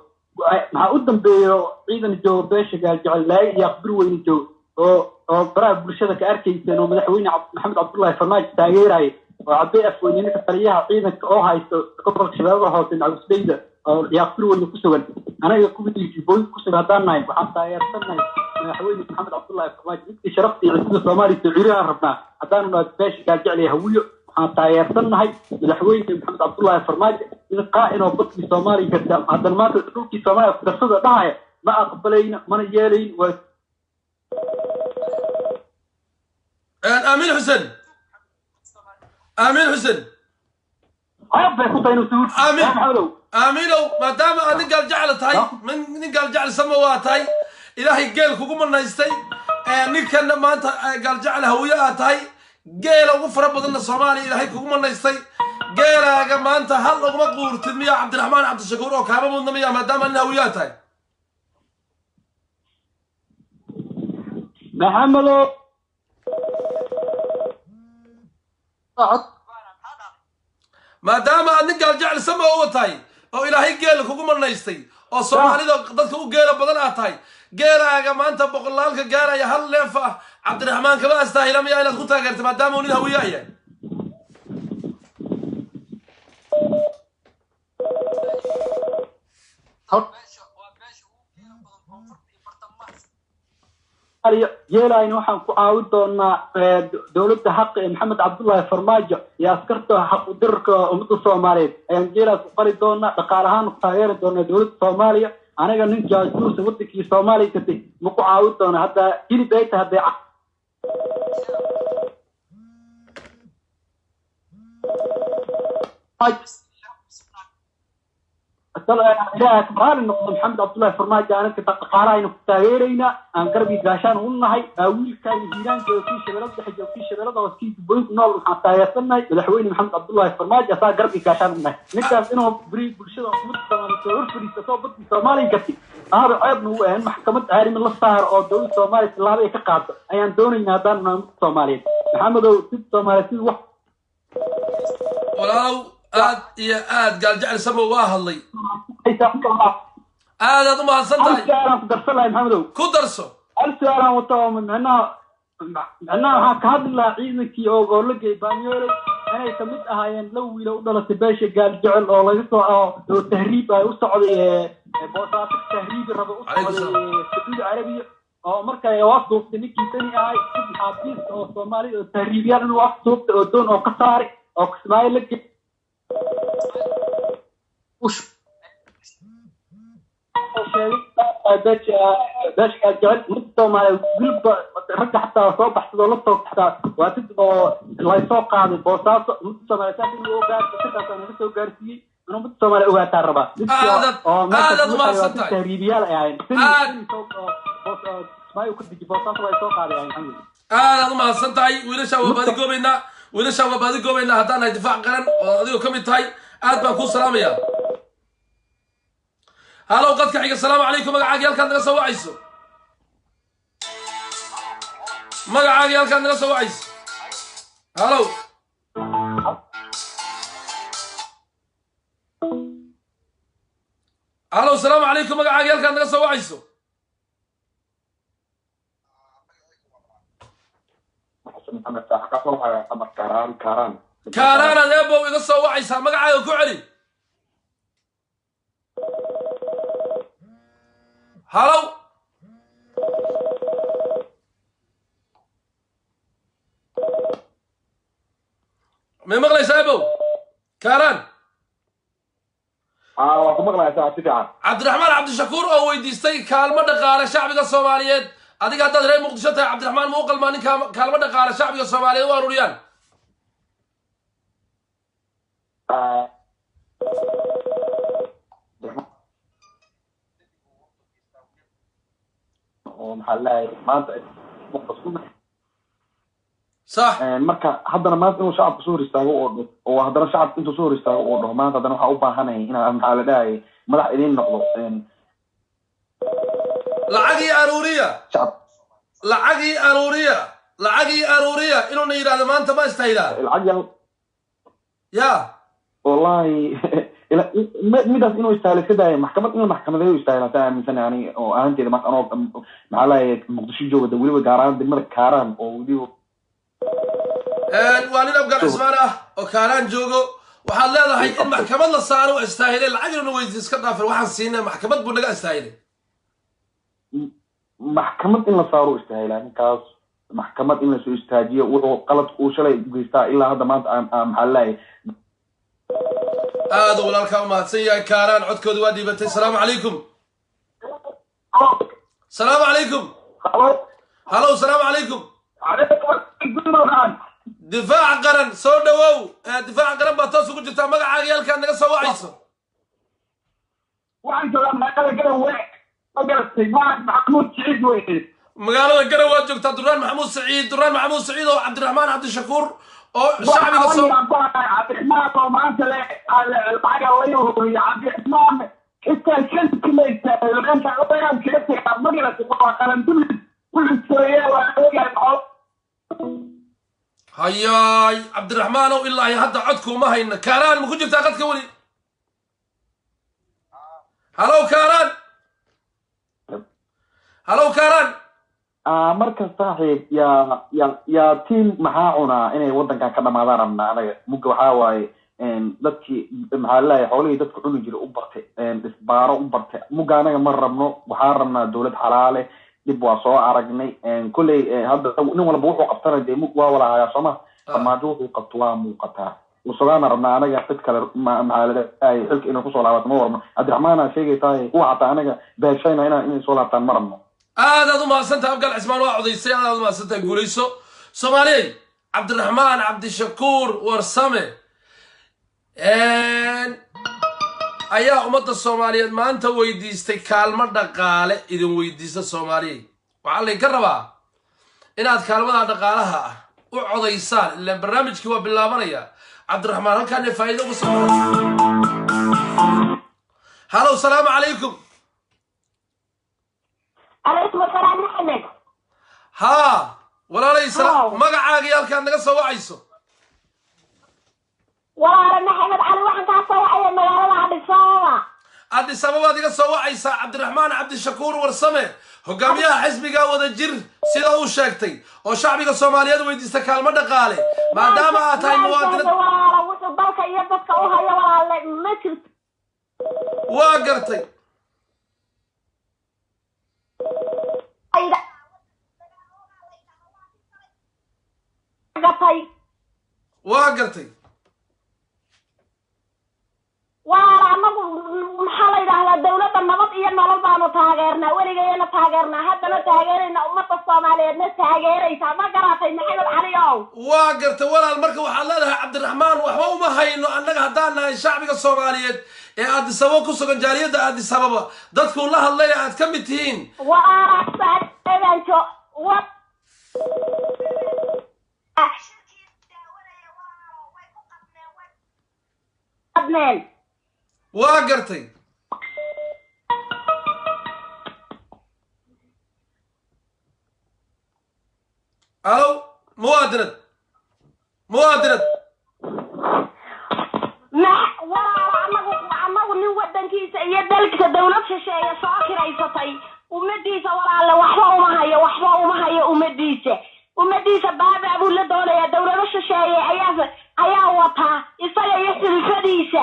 مع قدام بعيدا جو باش قال جعل لا يخبر وين جو أو برا برشة كأركي إنه مدحوين محمد عبد الله فرماج تاجيراي وعبي أفويني كتريها عيدا كأوها يستقبل شبابها وسن على سبيده أو يخبر وين كسبان أنا يقول لي جيبوي كسب هذا نايم وحتى يرسلنا مدحوين محمد عبد الله فرماج إنت شرفتي عند الصومالي تعيرها ربنا هذا باش قال جعل يهويه حتى يرسلنا هاي مدحوين محمد عبد الله فرماج القائن وبطل الصومالي كذا هذا ما تقول كي الصومالي درسده داعي ما أقبلين ما نجالين امين حسن امين حسن امين ما دام ان قال جعلت هاي من قال جعل سماوات هاي الهي قال كوكو منايستي نيكن ما انت قال جعل هويات هاي قال ugu fara badan Soomaaliya ilaahay kugu manaystay geelaaga maanta hal ugu quurtid miya Cabdiraxmaan Cabdishakuur oo kaaba mudnamiya maadaama in hawiyad tahay maxamedo maadaama aad nin gaal jecel sama u tahay oo ilaahay geel kugu manaystay oo Soomaalida dadka u geela badan ah tahay geelaaga maanta boqolaalka gaaraya hal leef ah Cabdiraxmaan kaba astaahilama inaad ku taageerto maadaama uu nin hawiye yahay yeelayna waxaan ku caawin doonaa dawladda xaq ee Maxamed Cabdullaahi Farmaajo iyo askarta xaq u dirka ummadda Soomaaliyeed ayaan jeelaas u qari doonaa dhaqaalahaan u taageeri doonaa dawladda Soomaaliya aniga nin jaasuus wadankii Soomaaliya ka tag ma ku caawin doonaa hadda jilib ay tahay محمد عبد الله فرماج أنا كنت قارئ تغييرنا عن قربي جاشان ونهاي أول كان هيران جو في شباب ده جو في شباب ده وسكيت بوينت نول حتى يصلنا الحويني محمد عبد الله فرماج أصلا قربي جاشان ونهاي نكاس إنه بريد بالشدة مطلع صور فريد تصوبت الصومالي كتير هذا عيب هو إن محكمة عالم الله صار أو دولة الصومالي سلابي كقاعد أيام دوني نادان من الصومالي محمد وسيد الصومالي سيد واحد ولو aad iyo aad gaal jecel samo waa hadlay aad uma hadsantahay ku darso alsaaran wato macnaha ka hadlaa ciidankii oo la geebaanyoolay inay kamid ahaayeen la wiil u dhalatay beesha gaal jecel oo laga soo tahriib ay u socday boosaas tahriib rabo u socday Sacuudi Carabiya oo markay waafduuftay ninkii tani ahay xafiis oo Soomaali oo tahriibiyaan inuu waafduuftay oo doon oo ka saaray oo Kismaayo la وش باش قال جعل مدة ما قلب ragga xataa soo baxsado la soo baxdaa waa dad oo laysoo qaaday boosaaso ummadda soomaaliyeed in loo gaarto sidaas aan soo gaarsiiyey in ummadda soomaaliyeed ogaataa rabaa oo meesha tahriibiyaal ay ahayn maayo ku diji boosaaso way soo qaaday alxamdulillah aad mahadsan tahay wiilasha waa baadi goobaynaa haddaan nahay difaac qaran oo adigu ka mid tahay aad baan kuu salaamayaa halow qadka xiga asalaamu calaykum magacaagii halkaad naga soo wacayso magacaagii halkaad naga soo wacayso halow halow asalaamu calaykum magacaagii halkaad naga soo wacayso كاران أنا أبغى يقصوا وعيسى ما قاعد يقولي هلو من مغلى سابو كاران مغلى سابو عبد الرحمن عبد الشكور أو يديستي كلمة دقالة شعبي الصوماليين adiga haddaad reer muqdisho tahay cabdiraxmaan muu qalmaa nin kaalmo dhaqaale shacbiga soomaaliyeed waa ruriyaan صح marka haddana maanta inuu shacabku soo hor istaago oo haddana shacabku intuu soo hor istaago oo dhaho maanta haddana waxaa u baahanahay inaan maxaa la dhahay madax idiin noqdo lacagii aruuriya inuuna yidhaahdo maanta ma istahilaa ya wallahi midaas inuu istaahilo iska daaya maxkamad in maxkamadeeyo istaahila taa aaminsan ani oo ahaanteeda maanta anoo maxaa lahaye muqdisho jooga weliba gaaraan degmada kaaraan oo weliba waa nin abgaar cismaan ah oo kaaraan joogo waxaad leedahay in maxkamad la saaro waa istaahilay lacag inuuna weydiis iska dhaafin waxaan siinay maxkamad buu naga istaahilay maxkamad in la saaro istaahilaa ninkaas maxkamad in la soo istaajiyo wuxuu qalad uu shalay geystaa ilaa hadda maanta maxaa lahaye aad walaalkaa u mahadsan yahay kaaraan codkooda waa dhiibatay asalaamu calaykum asalaamu calaykum halow asalaamu calaykum difaac qaran soo dhawow difaac qaran baa toos ugu jirtaa magacaaga halkaad naga soo wacayso waxaan joogaa magaalada garowe محمود سعيد وين مقالة قروا واجب دران محمود سعيد أو عبد الرحمن عبد الشكور أو شعبي قصور عبد الرحمن ومعناته الحاجة ويا عبد الرحمن حتى الكلب كله الغنى غير كلبته مقلة وقال كل السورية وقال هياي عبد الرحمن إلا هذا عدكم ما هين كاران مكون جبت عقدك ولي هلو كاران هلو كاران marka saaxiib yaa team maxaa cunaa inay wadankan ka dhamaadaan rabnaa anaga mugga waxaa waaye dadkii maxaa laleeyahay xoolihii dadka cuni jiray u bartay isbaaro u bartay mugga anaga ma rabno waxaan rabnaa dowlad xalaale dib waa soo aragnay kolley hadda nin walba wuxuu qabtana dee mug waa walahayaa sooma farmaajo wuxuu qabto waa muuqataa usugaana rabnaa anaga cid kale maxaa laleeyahay xilka inay kusoo laabato ma warno cabdiraxmaana sheegaytahay kuwa xataa anaga beeshayna inay soo laabtaan ma rabno هذا ما سنتها أبقى العثمان واحد يصير هذا ما سنتها قوليسو سومالي عبد الرحمن عبد الشكور ورسمه أيها أمة الصومالية ما أنت ويديستي كلمة دقالة إذا ويديست الصومالي وعلى يقربها إن هاد كلمة دقالها وعض يسال اللي برنامج كوا بالله مريا عبد الرحمن كان يفايده بالصومالي هلا والسلام عليكم عليكم السلام محمد ها ولا ليس مقعاقي halkaan naga soo wacayso walaal maxamed cali waxaan ka soo wacay magaalada Addis Ababa adiga soo wacaysa Cabdiraxmaan Cabdi Shakuur Warsame hogaamiyaha xisbiga wada jir sida uu sheegtay oo shacbiga Soomaaliyeed weydiista kaalmo dhaqaale maadaama aad tahay muwaadin walaal wuxuu dalka iyo dadka u hayo walaal ma jirto waa gartay waa gartay waa anagu maxaa la yiraahdaa dawladda nabad iyo nolol baanu taageernaa taageerna weligeena taageerna haddana taageerayna ummadda Soomaaliyeedna taageeraysa ma garatay Maxamed Cali oo waa gartay walaal marka waxaad leedahay Cabdiraxmaan waxba uma hayno annaga haddaan nahay shacbiga Soomaaliyeed ee Addis Ababa ku sugan jaaliyadda Addis Ababa dadku la hadlay aad ka mid tihiin waa saacadeenjo waa waa gartay alo muwaadinad anagu nin wadankiisa iyo dalkiisa dawlad shisheeye soo kiraysatay ummadiisa walaale waxba uma hayo ummadiisa baabaa buu la doonayaa dawlado shisheeye ayaa wataa isaga iyo xilfadiisa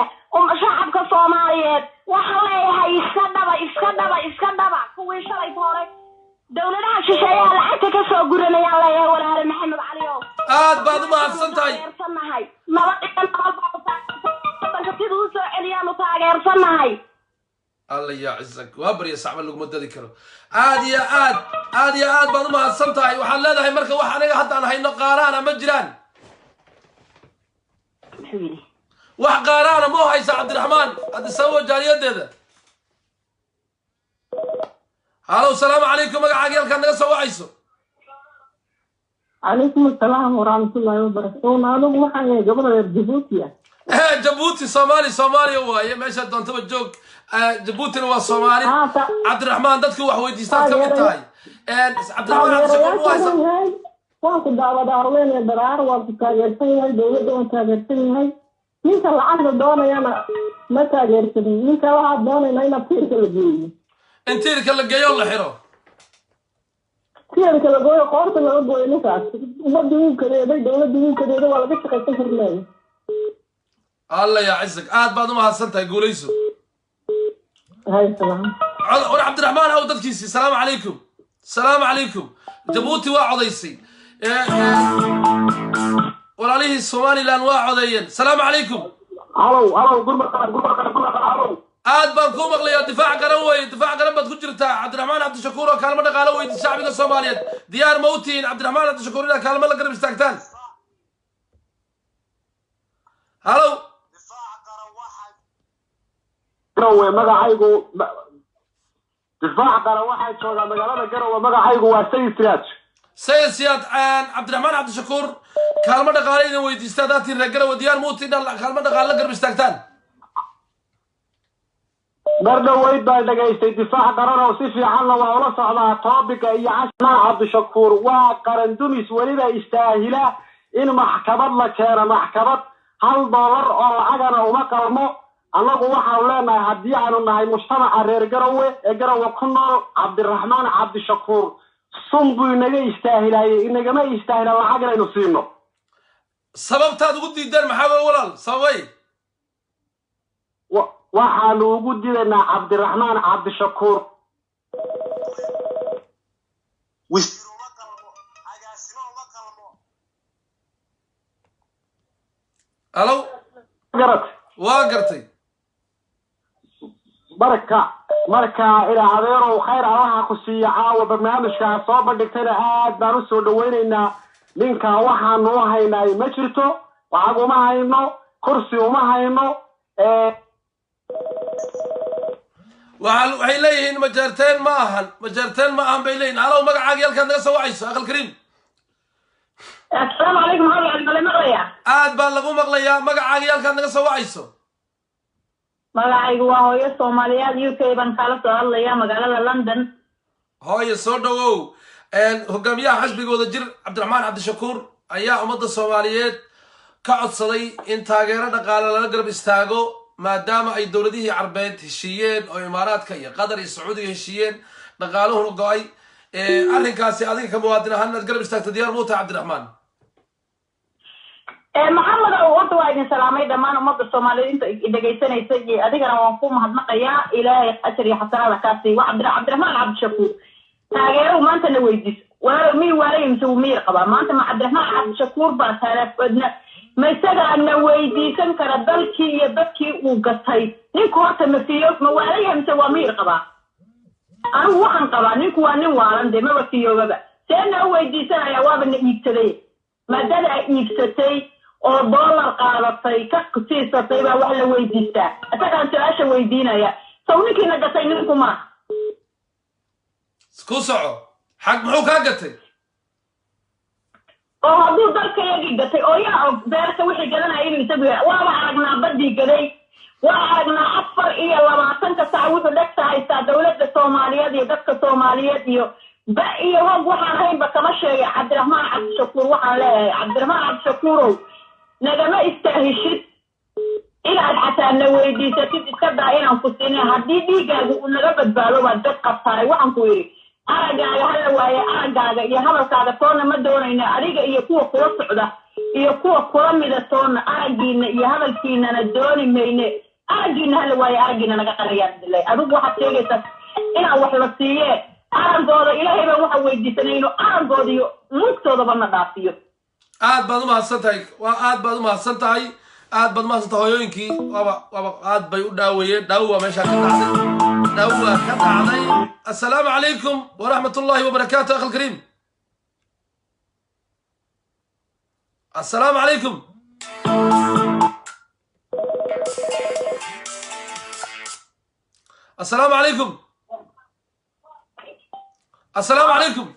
shacabka Soomaaliyeed waxa leeyahay iska dhaba kuwii shalay hore dawladaha shisheeyaha lacagta ka soo guranayaan leeyahay walaale Maxamed Cali oo aad baad u mahadsantahay الله يعزك وابر يا صاحب لو مددي كرو عادي يا عاد بعد ما حسنتها waxaan leedahay marka wax aniga hadda aan hayno qaarana ma jiraan wax qaarana ma haysa Cabdiraxmaan hada soo jaariyadeeda halo salaamu alaykum magacaaga halkan naga soo wacayso عليكم السلام ورحمة الله وبركاته أنا waxaan gabadha Djibouti Djibouti Soomaali waaye meesha doonto joog Djibouti waa Soomaali Cabdiraxmaan dadku wax weydiistaan ka mid tahay Cabdiraxmaan waan ku daawadaaleen daraar waan ku taageersanyahay dawladda waan taageersanyahay ninka lacagta doonayana ma taageersan ninka waxa doonayna in tiirka la geeyo intiirka la geeyo la xiro tiirka la geeyo qoorta la gooyo ninkaas ummaddu kareeday dawladdu kareeday waa laga shaqaysan karnaa الله يعزك بعد ما حسنتها قوليسو هاي السلام ور عبد الرحمن او ددكيسي السلام عليكم جبوتي وعضيسي وراليه الصومالي لان وعضيين السلام عليكم الو قرب بان كو مقليا دفاع قرن بad ku jirta عبد الرحمن عبد الشكور oo kaalmo dhaqaale weydii shacbiga Soomaaliyeed diyaar mawtiin عبد الرحمن عبد الشكور ila kaalmo la garab istaagtaan هلو garowe magacaygu difaac qaran waxay joogaa magaalada garowe magacaygu waa Sayid Siyaad Cabdiraxmaan Cabdi Shakuur kaalmo dhaqaale idin weydiistaa dadkii reer garowe diyaar muutiin kaalmo dhaqaale la garab istaagtaan mardhaweyd baa dhageystay difaac qaran oo si fiicanna waa ula socdaa toobika iyo Cabdiraxmaan Cabdi Shakuur waa qaran dumis weliba istaahila in maxkamad la keeno maxkamad $1 oo lacagana uma qalmo anagu waxaan leenahay haddii aanu nahay mujtamaca reer garowe ee garowe ku nool Cabdiraxmaan Cabdi Shakuur sunbu inaga istaahilay inagama istaahila lacag inaynu siino sababtaad ugu diideen maxaa walaal sababay waxaanu ugu diidanaa Cabdiraxmaan Cabdi Shakuur الو garat waa gartay marka ila adeero khayr allaha ku siiyo caawa barnaamijka soo bandhigtayna aad baan u soo dhaweynaynaa ninka waxaanu haynay ma jirto waxaad uma hayno kursi uma hayno waxay leeyihiin majarteen ma ahan bay leeyihiin halow magacaaga halkaad naga soo wacayso aqal kariim السلام عليكم هاي المقلية baa lagu maqlayaa magacaaga halkaad naga soo wacayso magacaygu waa hooyo Soomaaliyeed UK baan kala soo hadlayaa magaalada London hooyo soo dhawow hogaamiyaha xisbigooda jir Cabdiraxmaan Cabdi Shakuur ayaa ummadda Soomaaliyeed ka codsaday in taageero dhaqaale lala garab istaago maadaama ay dawladihii Carbeed heshiiyeen oo Imaaraadka iyo Qatar iyo Sacuudiga heshiiyeen dhaqaaluhu go'ay arrinkaasi adiga ka muwaadin ahaan inaad garab istaagto diyaar muu tahay Cabdiraxmaan محمد أوقات وايد سلامي دمان ومضى الصوماليين دقيسني سجي أديكنا وانكم هدنقيا إلهي أشري حسنا لكاسي وعبد الرحمن عبد الشكور تاجروا ما أنت نويديس ولا مي ولا يمسوا مي قبا ما أنت مع عبد الرحمن عبد الشكور بس هذا ما يستدعى أن نويديسن كردلكي يبكي وقصي نيكو هات مسيوس ما ولا يمسوا مي قبا أنا وحن طبعا نكو أنا وعلن ده ما بكيو بقى سأنا هو يديسنا يا وابن يكتلي ما دلع يكتلي أو دولار قارتي كقصيصة طيبة وحلا ويديستا أتكلم سلاشة ويدينا يا سونيك إنك تسينكم ما سكوسعو حق محوك هاقتي oo hadduu dalka yagi gatay oo yaa beerta wixii gadanaya inuu isagu waa aragnaa badii gaday waa aragnaa 24 saac wuxuu dhagta haystaa dawladda Soomaaliyeed iyo dadka Soomaaliyeed iyo ba iyo waxaan haynba kama sheegay Cabdiraxmaan Cabdishakuur waxaan leeyahay Cabdiraxmaan Cabdishakuur nagama istaahishid inaad xataa na weydiisatid iska daa inaan ku siinay haddii dhiigaagu uu naga badbaado waa dad qabtaay waxaan ku yiri aragaaga hala waaye aragaaga iyo hadalkaaga toona ma doonayna adiga iyo kuwa kula socda iyo kuwa kula mida toona aragiina iyo hadalkiinana dooni mayne aragiina hala waaye aragiina naga qariyaan dilay adigu waxaad sheegaysaa inaan wax la siiye aragooda ilaahay baan waxa weydiisanayno aragooda iyo mugtoodaba na dhaafiyo aad baad u mahadsantahay waa aad baad u mahadsantahay aad baad u mahadsantahay hooyooyinkii waaba aad bay u dhaaweeyeen dhaawo waa meeshaa ka dhacday دوا كدعدي السلام عليكم ورحمة الله وبركاته أخي الكريم السلام عليكم السلام عليكم السلام عليكم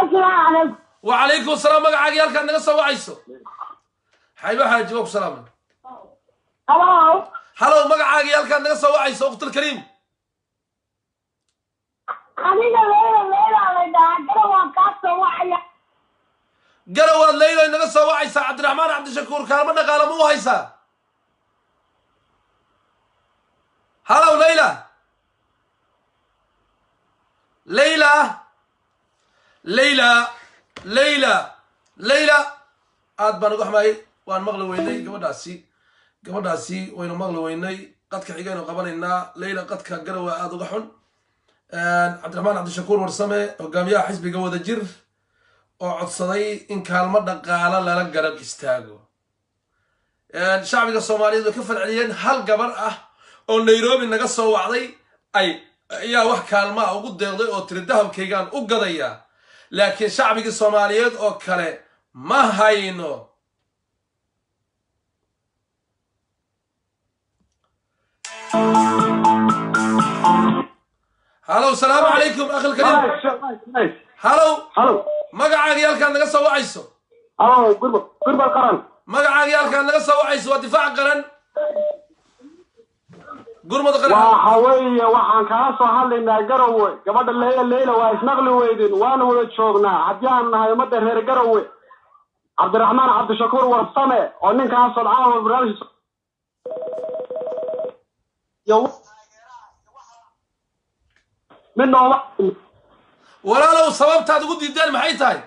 السلام وعليكم السلام مقعد يالك أنك سوى عيسو حيبا حاجبوك سلام هلو مقعد يالك أنك سوى عيسو أخت الكريم قرواد ليلى إنك سوى عيسى عبد الرحمن عبد الشكور كلامنا قال مو هيسا هلو ليلى ليلى ليلى ليلى ليلى عاد بنروح معي وان مغلى ويني gabadhaasi waynu maqli weynay qadka xigaynu qabanaynaa leyla qadka garowa aad uga xun cabdiraxmaan cabdishakuur warsame hogaamiyaha xisbiga wadajir oo codsaday in kaalmo dhaqaale lala garab istaago shacbiga Soomaaliyeed way ka falceliyeen hal gabar ah oo Nairobi naga soo wacday ayaa wax kaalmo ugu deeqday oo tiri dahabkaygaan u gadaya laakiin shacbiga Soomaaliyeed oo kale ma hayno هلو السلام عليكم اخي الكريم هلو مقعد يالكان نغا سو وعيسو قرب القرن مقعد يالكان نغا سو وعيسو ودفاع قرن قرمد قرن وحويه waxaan ka soo hadlaynaa garowe gabadha leeyla waa isnaqli weydin waana wada joognaa hadiyaan nahay umada reer garowe Cabdiraxmaan Cabdishakuur warsame oo ninkaas sodcaan barnaamij من نوع ولا لو سببت هذا قد يدين محيطاي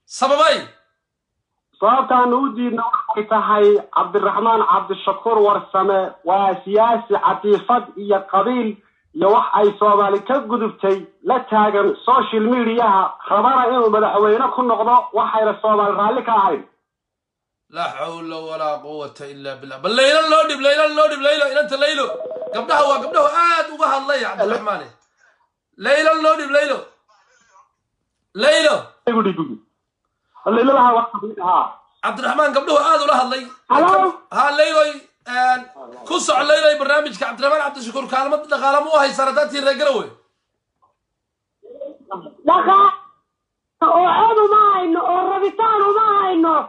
سببي سببت أن ودي نوعي عبد الرحمن عبد الشكور ورسمة وسياسي عطيفة يا قبيل يوح أي صومالي كقدبتي لا تاجر سوشيال ميديا خبر إنه مدحوينا كل نقطة وحي للصومال رالك عين لا حول ولا قوة إلا بالله بل ليلى اللودب ليلى أنت ليلى قبلها عاد وقها الله يا عبد الرحمن ليلى اللودب ليلى لها وقت عبد الرحمن قبلها عاد ولها الله ها ليلى كسع ليلى برنامج عبد الرحمن عبد الشكور كلمة دخل مو هي سرداتي الرجروي دخل وعودوا معي وربيتانوا معي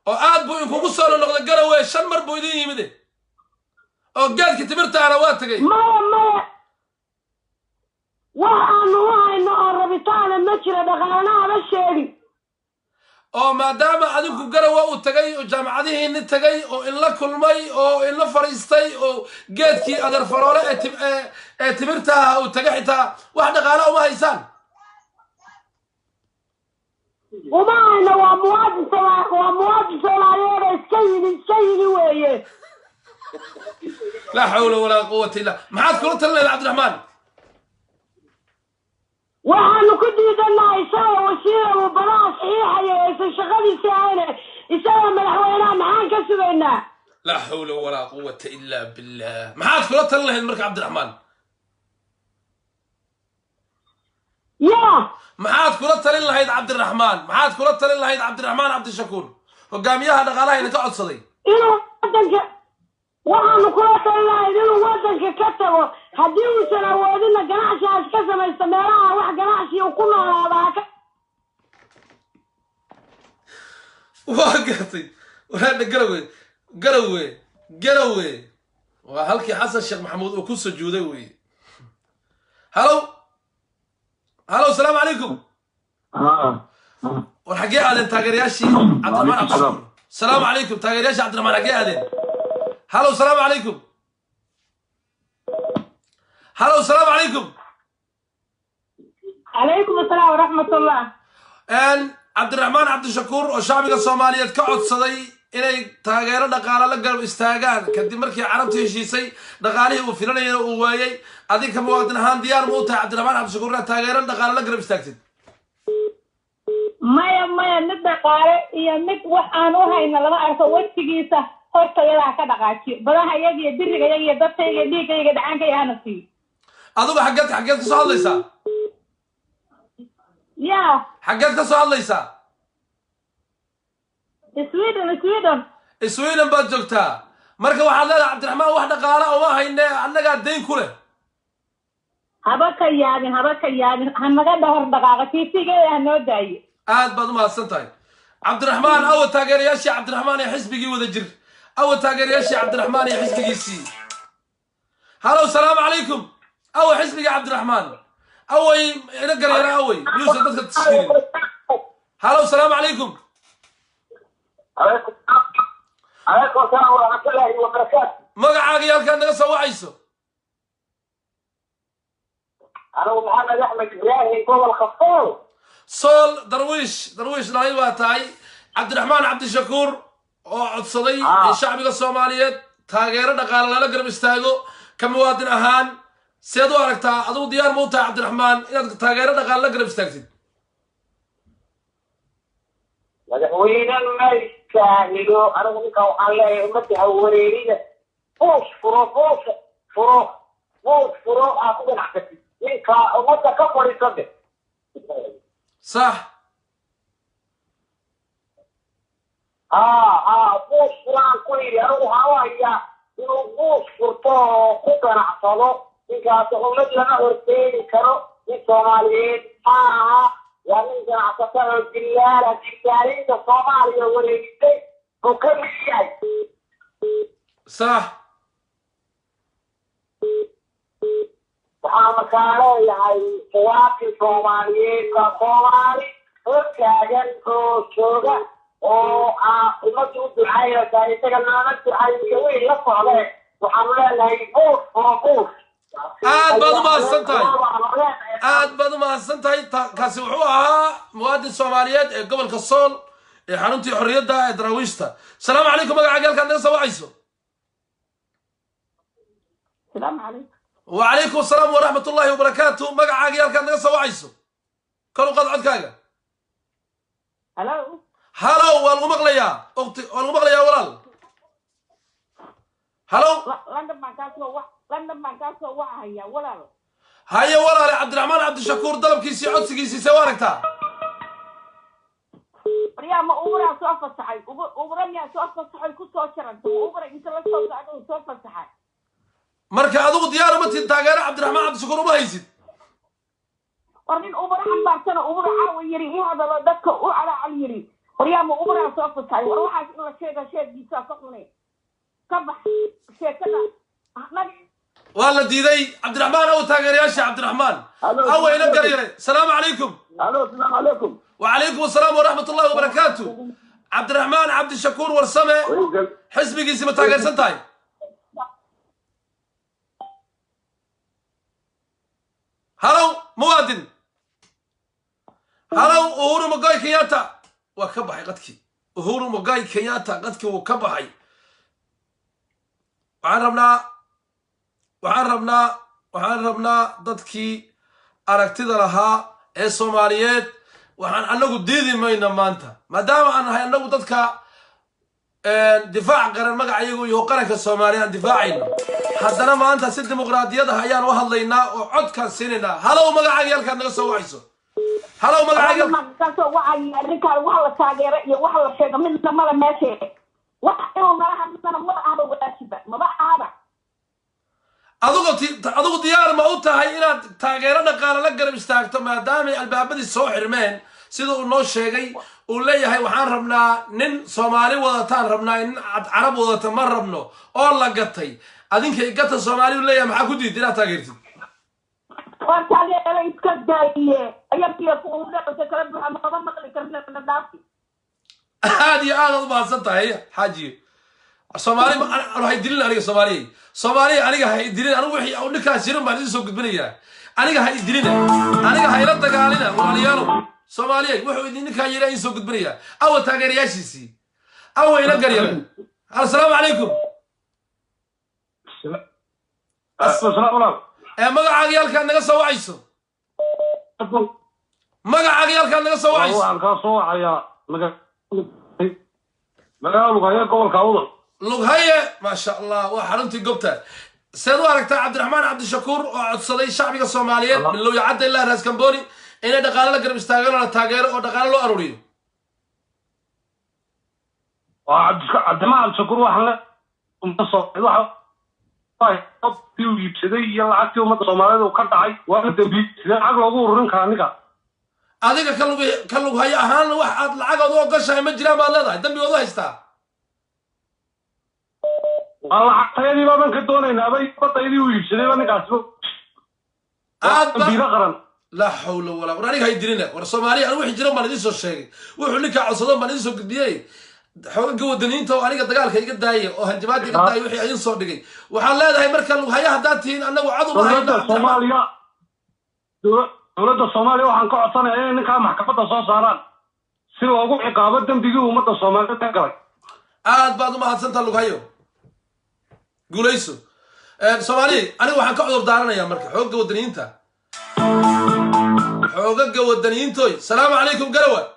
oo aad buu inkugu soo noqday garowe shan mar buu idin yimid oo gaalki timirtaana waa tagay maya waxaanu hayno oo rabitaana ma jira dhaqaanaha ma sheegin oo maadaama adinku garowe uu tagay oo jaamacadihiinni tagay oo in la kulmay oo in la fariistay oo geedkii adar faroole ee timirtaha uu tagay xitaa wax dhaqaale uma haysaan ومعنا ومواطن سوماليين اسكيني ويه لا حول ولا قوة إلا معاك كرة الليل عبد الرحمن وحنو كدي دنا يسوى وسيلة وبلاء صحيحة يسوى شغالي ساعنا يسوى ملحوينا معاك كسبنا لا حول ولا قوة إلا بالله. ما حد كلها تلله المرك عبد الرحمن. يا ما حد كلها تلله هيد عبد الرحمن. ما حد كلها تلله هيد عبد الرحمن عبد الشكور. وقام ياها دغالها إنك قعد صدي. إنه ودنك waxaanu kula talinahay inuu wadanka ka tago haddii uusan awoodina ganacsigaas ka samaysta meelaha wax ganacsi uu ku noolaadaa وقعتي وهذا قروي وهلكي حسن الشيخ محمود وكوسو جودوي. هلو السلام عليكم. والحقيقة هذا تاجرياشي عبد الرحمن عبد الشكور. السلام عليكم تاجرياشي عبد الرحمن حقيقة هذا. هلو السلام عليكم. السلام عليكم. عليكم السلام ورحمة الله. ان عبد الرحمن عبد الشكور وشعبك الصوماليات كعد صدي إني تاجر دقالة لقرب استاجان كدي مركي عربتي هشيسي دقاليه وفيرانية ووايي أديك مواطن هان ديار موتى عبد الرحمن عبد الشكور تاجر دقالة لقرب استاجتد. maya mid dhaqaale iyo mid wax aan u hayna lama arko wajtigiisa hortayada ka dhaqaajiyo badaha iyaga iyo diriga iyaga iyo dadkayga dhiigayga dhacaanka yaana siiyo. adigu xageed ka soo hadlaysaa? yaa xageed ka soo hadlaysaa? Sweden baad joogtaa. marka waxaad leedahay cabdiraxmaan wax dhaqaale uma hayne annagaa dayn ku leh. haba ka yaabin hanaga dhahor dhaqaaqa tiisigeeda ha noo daayo. aad baad u mahadsan tahay cabdiraxmaan. awa taageerayaashii cabdiraxmaan ee xisbigii wada jir. awa taageerayaashii cabdiraxmaan ee xisbigiisii. halow salaamu calaykum. awa xisbigii cabdiraxmaan. away ina gareera away yuusan dadka tashkiilin. halow salaamu calaykum. عليكم السلام ورحمة الله وبركاته. magacaaga iyo halkaad naga soo wacayso. أنا محمد أحمد إبراهيم قبل الخفاض. sool darwiish lahay waa tahay cabdiraxmaan cabdishakuur oo codsaday in shacbiga soomaaliyeed taageero dhaqaale lala garab istaago ka muwaadin ahaan seed u aragtaa adigu diyaar ma u tahay cabdiraxmaan inaad taageero dhaqaale la garab istaagtid? madaxweyne ma istaahido anigu ninka waxaan leeyahay ummadda ha wareerina buush furo aa ku ganacsatid ninka ummadda ka fadhiisade. صح. buush furaan ku yidhi anigu waxaan u hayaa inuu buush furto oo ku ganacsado ninkaas ummad lama horteedi karo nin soomaaliyeed ma aha waa nin ganacsatada oo dillaala dilaalinta soomaaliya wareegisay buu ka mid yahay. صح. waxaan markaa leeyahay muwaadin soomaaliyeed waa soomaali hortaagan oo jooga oo ummadda u ducaynaysaa isaga looma ducayniyo wiil la socde waxaanu leenahay buush furo. aad baad u mahadsan tahay kaasi wuxuu ahaa muwaadin soomaaliyeed ee gobolka sool ee xaruntii xorriyadda ee daraawiishta. salaamu calaykum. magacaaga halkaad naga soo wacayso. salaamu calaykum. وعليكم السلام ورحمة الله وبركاته. مقعاق يالك أنك سوى عيسو كانوا قد عدكاقا. هلو والغمقليا أختي والغمقليا ولال. هلو لندن ما كاسو هيا ولال. هيا ولال عبد الرحمن عبد الشكور ضرب كيسي عدسي كيسي سوارك تا. يا ما أمرا سوف الصحي أمرا سوف الصحي كنت أشرا أمرا إنت لا سوف الصحي. marka adigu diyaar ma tin taageero cabdiraxmaan cabdishakuur uma haysid? warnin umar xambaarsan umar caawa yiri ii hadalo dadka u calaacal yiri waryaama umar soo fatay war waxaas in la sheegiisa ka qunay ka bax sheekada waa la diiday cabdiraxmaan oo taageerayaasha cabdiraxmaan awa ina gareere. salaamu calaykum. salaamu calaykum. وعليكم السلام ورحمة الله وبركاته. عبد الرحمن عبد الشكور ورسمه حسبي سي متاجر سنتاي. هلو موادن. هلو أهورو مقاي كياتا وكبحي قدكي. أهورو مقاي كياتا قدكي وكبحي. وعربنا ضدكي أركتد لها الصوماليات waxaan anagu diidi mayna maanta maadaama aan nahay anagu dadka difaac qaran magacayagu iyo qaranka Soomaaliya difaacayna haddana maanta si dimuqraadiyada ayaan u hadlaynaa oo codkan siinayna halow magacaaga halka naga soo wacayso halow magacaaga ka soo wacay arrinka waxa la taageero iyo waxa la sheego midna mala meesha wax inuu malaha midna ma aha wadaashiba ma aha adigu diyaar ma u tahay inaad taageero dhaqaale la garab istaagto maadaama ay albaabadii soo xirmeen sida uu noo sheegay uu leeyahay waxaan rabnaa nin Soomaali wadataan rabnaa in carab wadata ma rabno oo la gatay adinkay gata Soomaali uu leeyahay maxaa ku diiday inaad taageertid waan taageero iska daayiye ayaga ku dhaqay kala buuxa ma maqli karna dhaafi aad iyo aad u baahan tahay xaaji Soomaali ma hay dilin aniga Soomaali aniga hay dilin anigu wixii oo ninka jirin baan idin soo gudbinayaa aniga hay dilin aniga hay la dagaalina walaalayaal Soomaaliyeed wuxuu idin ninka yiri in soo gudbinayaa aw taageerayaashiisi aw ila gariyay assalaamu calaykum magacaaga halka naga soo wacayso magacaaga halka naga soo wacayso waxaan ka soo wacayaa magaca Lughaye gobolka Awdal Lughaye ma sha Allah waa xaruntii goobta سيد وارك عبد الرحمن عبد الشكور وصدي الشعبي الصوماليين من لو يعدي الله راس كمبوني إن دقالة لقرب استاجر ولا تاجر أو دقالة لو أروريو. عبد الرحمن عبد الشكور وحنا متصل واحد طيب فيو يبتدي يلا عكتي وما الصوماليين وقطعي واحد بيت لا عقل أقول رنك عنك. هذيك كلو هي أهان واحد العقد وقش هي مجرى ما لا ده بيوضح يستا. والله حقيقي ما بنك دونينا أبي بطيدي ويبتدي بنك عسلو. لا حول ولا قوة إلا بالله هيدرينا والصومالي أنا وحي جرام ما نديسو الشيء وحولك عصدان ما نديسو قديي حول قوة دنيين تو أنا قد قال كي قد داي وهالجماعة قد داي وحي عين صور دقي وحلا هاي مركز وهاي هداتين أنا وعضو دولة الصومالية دولة الصومالية وحن قاعدين يعني إنك محكمة صاران سوى أقول عقابة دم بيجي ومدة الصومالية تقرأ بعد ما هتصنت اللغايو قول إيشو الصومالي أنا وحن قاعد دارنا يا مركز حول قوة دنيين تا حوقك ودنيين توي السلام عليكم قروة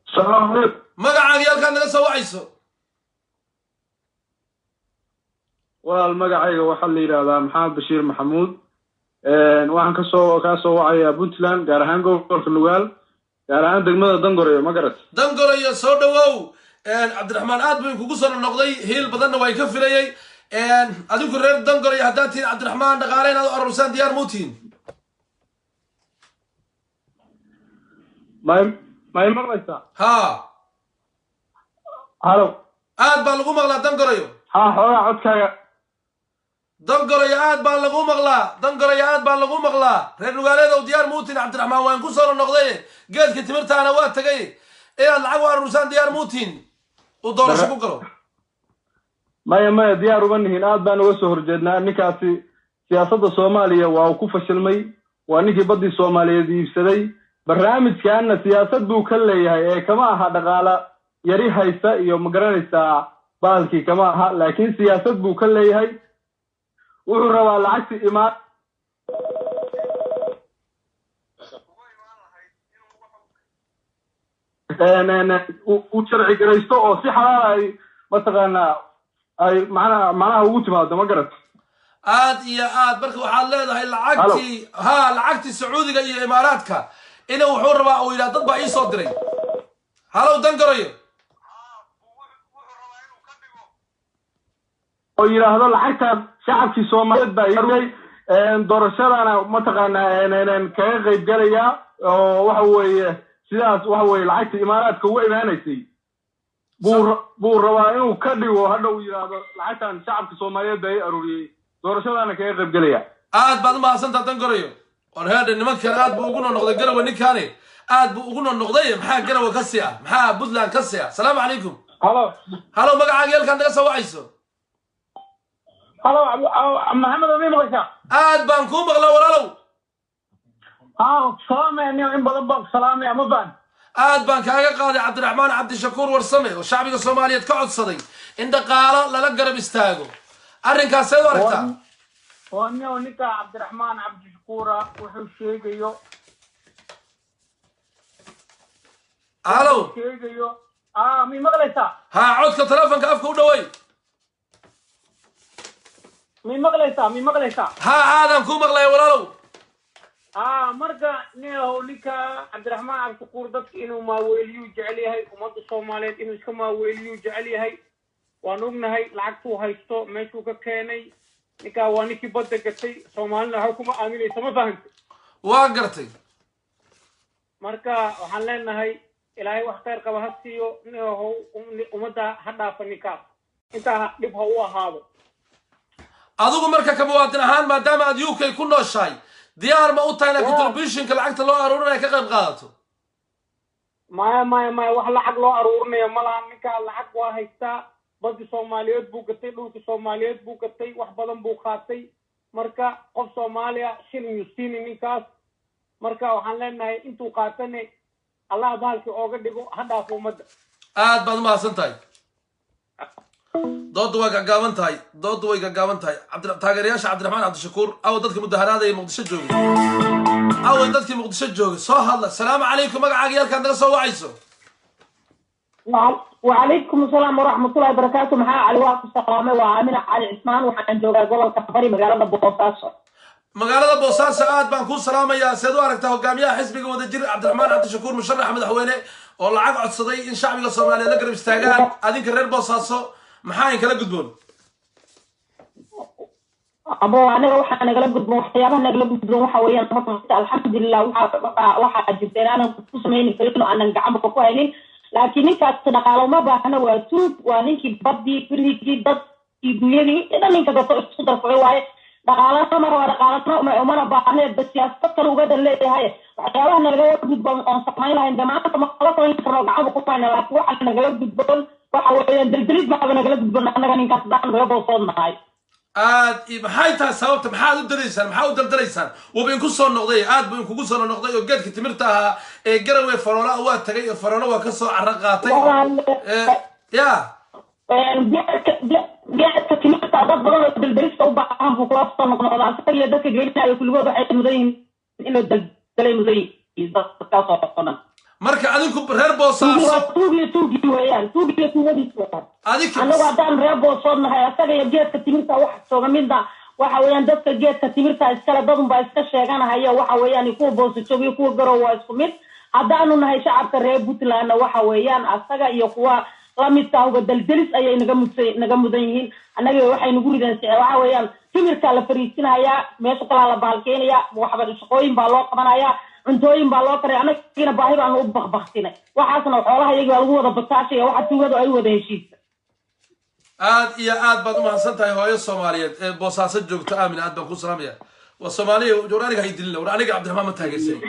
السلام عليكم مقعد يالك أنك سوى عيسو والمقعد وحلي هذا محمد بشير محمود وحن كسو وعي بنتلان قارهان قول في اللغال قارهان دقمة دنقرية مقرد دنقرية سودة وو عبد الرحمن آدمين كوكوصر النقضي هيل بدن ويكفي لي أدوك الرئيب دنقرية هداتين عبد الرحمن دقالين هذا الرسان ديار موتين ما يمرسا ها هلو بالغو مغلا دنقريو حولا عدكا دنقريو بالغو مغلا دنقريو بالغو مغلا رير نغاليدا وديار موتين عبد الرحمن وين كسر النقضي قيد كتمرتا انا واد تغي إيه العقوى الروسان ديار موتين ودور شكو قلو ما ديار ومنهين بان وسهر جدنا نكاسي سياسة الصومالية وكو فشلمي وانكي بدي الصومالية دي بسدي برنامج كأن سياسة بو كلها كما هذا قال يري هيسا يوم قرنسا بالكي كما لكن سياسة بو كلها وحروا العكس إمام وشرعي قريستو أو سي حلال مثلا أي معناها وجمع ده ما قرأت بركة وحال هاي العكتي العكتي السعودي جاي إماراتك إنه وحور بقى أو إلى ضد بقى صدري هلو دنقريو oo yiraahdo lacagta shacabkii Soomaaliyeed baa yiri doorashadana mataqaana kaga qayb galaya oo waxa weeye sidaas waxa weeye lacagta imaaraadka ugu imaanaysay buu rabaa inuu ka dhigo hadda uu yiraahdo lacagtan shacabka Soomaaliyeed baa aruuriyay doorashadana kaga qayb galaya baad ma hasan dangarayo oo heer nimanka aad buu ugu noqday garawa ninkaani aad buu ugu noqday maxaa garawa ka siya maxaa Puntland ka siya salaamu calaykum halo magacaaga halkan naga soo wacayso halo Maxamed Amin Qasha baan ku maqlaa walaalow salaam in badan baan salaamay ama baan baan kaaga qaaday Cabdi Raxmaan Cabdi Shakuur warsame oo shacbiga Soomaaliyeed ka codsaday in dhaqaale lala garab istaago arrinkaas ay waragtaa ونيكا عبد الرحمن عبد الشكورة وحشيجيو الو شيجيو مي مغلسة ها عودك تلفونك أفك ودوي مي مغلسة ها آدم كو مغلي ولا لو مرقى نيهو لك عبد الرحمن عبد الشكور ضدك إنه ما ويليو جعلي هاي ومضى الصوماليات إنه كما ويليو جعلي هاي وانوغنا هاي لعقتو هايستو ميشو ككيني نكا وانيكي بدك كتي صومالنا حكومة آميني سما فهمت واقرتي مركا waxaan leenahay ilaahay wax khayr qaba ha siiyo neeho umada hadda fanika inta dib ha u ahaado adigu marka ka muwaadin ahaan maadaama aad UK ku nooshahay diyaar ma u tahay contribution ka lacagta loo aruurinayo ka qayb qaadato maya wax lacag loo aruurinayo malaha ninka lacag waa haystaa badi Soomaaliyeed buu gatay dhulka Soomaaliyeed buu gatay wax badan buu qaatay marka qof Soomaaliya shilin yusiini ninkaas marka waxaan leenahay intuu qaatanay Allah baalki ooga dhigo hadda umada aad baad ma hasantahay dood way gagaaban tahay taageerayaasha Cabdiraxmaan Cabdishakuur aw dadka mudaharaada ee Muqdisho joogay aw dadkii Muqdisho joogay soo hadla salaamu calaykum magacaaga halkan naga soo wacayso وعليكم السلام ورحمة الله وبركاته محا علي واقف سقامي وعامل علي عثمان وحن جوغا قبل كفري مقالة بوصاصة magaalada Boosaaso aad baan ku salaamayaa seed u aragtaa hogaamiyaha xisbiga wadajir Cabdiraxmaan Cabdishakuur musharax madaxweyne oo lacag codsaday in shacbiga Soomaaliyeed la garab istaagaan adinka reer Boosaaso maxaa in kala gudboon abo anaga waxa nagala gudboon waxyaabaha nagala gudboon waxa weeyaan alxamdulillah waxa jirteen aan ku sameeyay kalino aan gacan ku haynin laakiin ninkaas dhaqaalo ma baahna waa tuug waa ninkii badii firhigi dad iduyadi idan ninka dadka isku darfay waaye dhaqaalaha ma umana baahneed bas siyaasad kale uga leeyahay waxyaabaha nagala gudboon oo samaynayn damaanta ma kala soo inta gacan ku hayna laakiin waxa nagala gudboon waxa weeyaan daldalid baa nagala gudboon anaga ninkaas dhaqan laga boosoonahay aad maxay tahay sababta maxaad u dalaysaan maxaa u daldalaysaan wabin ku soo noqday aad buu kugu soo noqday oo geedka timirta ahaa ee garaway farola waa tagay oo farola waa ka soo carra qaatay ya geedka timirta dad badan oo daldalista u baahan buu kula soo noqday asaga dadka geedka kulligood waxay mudayn inuu daldalay muday dadka soo noqonaa marka adinku reer Boosaaso tuugi weeyaan tuugi adinku anagu hadaan reer Boosaaso nahay asaga geedka timirta wax soo midda waxa weeyaan dadka geedka timirta iskala dadun baa iska sheeganahay waxa weeyaan kuwa Boosaaso iyo kuwa Garowe waa isku mid hadaanu nahay shacabka reer Puntland waxa weeyaan asaga iyo kuwa la mid ah uga daldalis ayay naga mudan yihiin anaga waxay nagu ridaan waxa weeyaan timirta la fariisinaya meesha kala la baalkeenaya waxba shaqooyin baa loo qabanaya cuntooyin baa loo karay anagina baahi baan u baqbaqtinay waxaasna xoolaha iyaga lagu wada bataashay waxa tuugadu ay wada heshiisa aad iyo aad baad u mahadsantahay hooyo Soomaaliyeed ee Boosaaso joogto aamin aad baan ku salaamayaa wa Soomaaliya aniga haydilna war aniga Cabdiraxmaan ma taageersan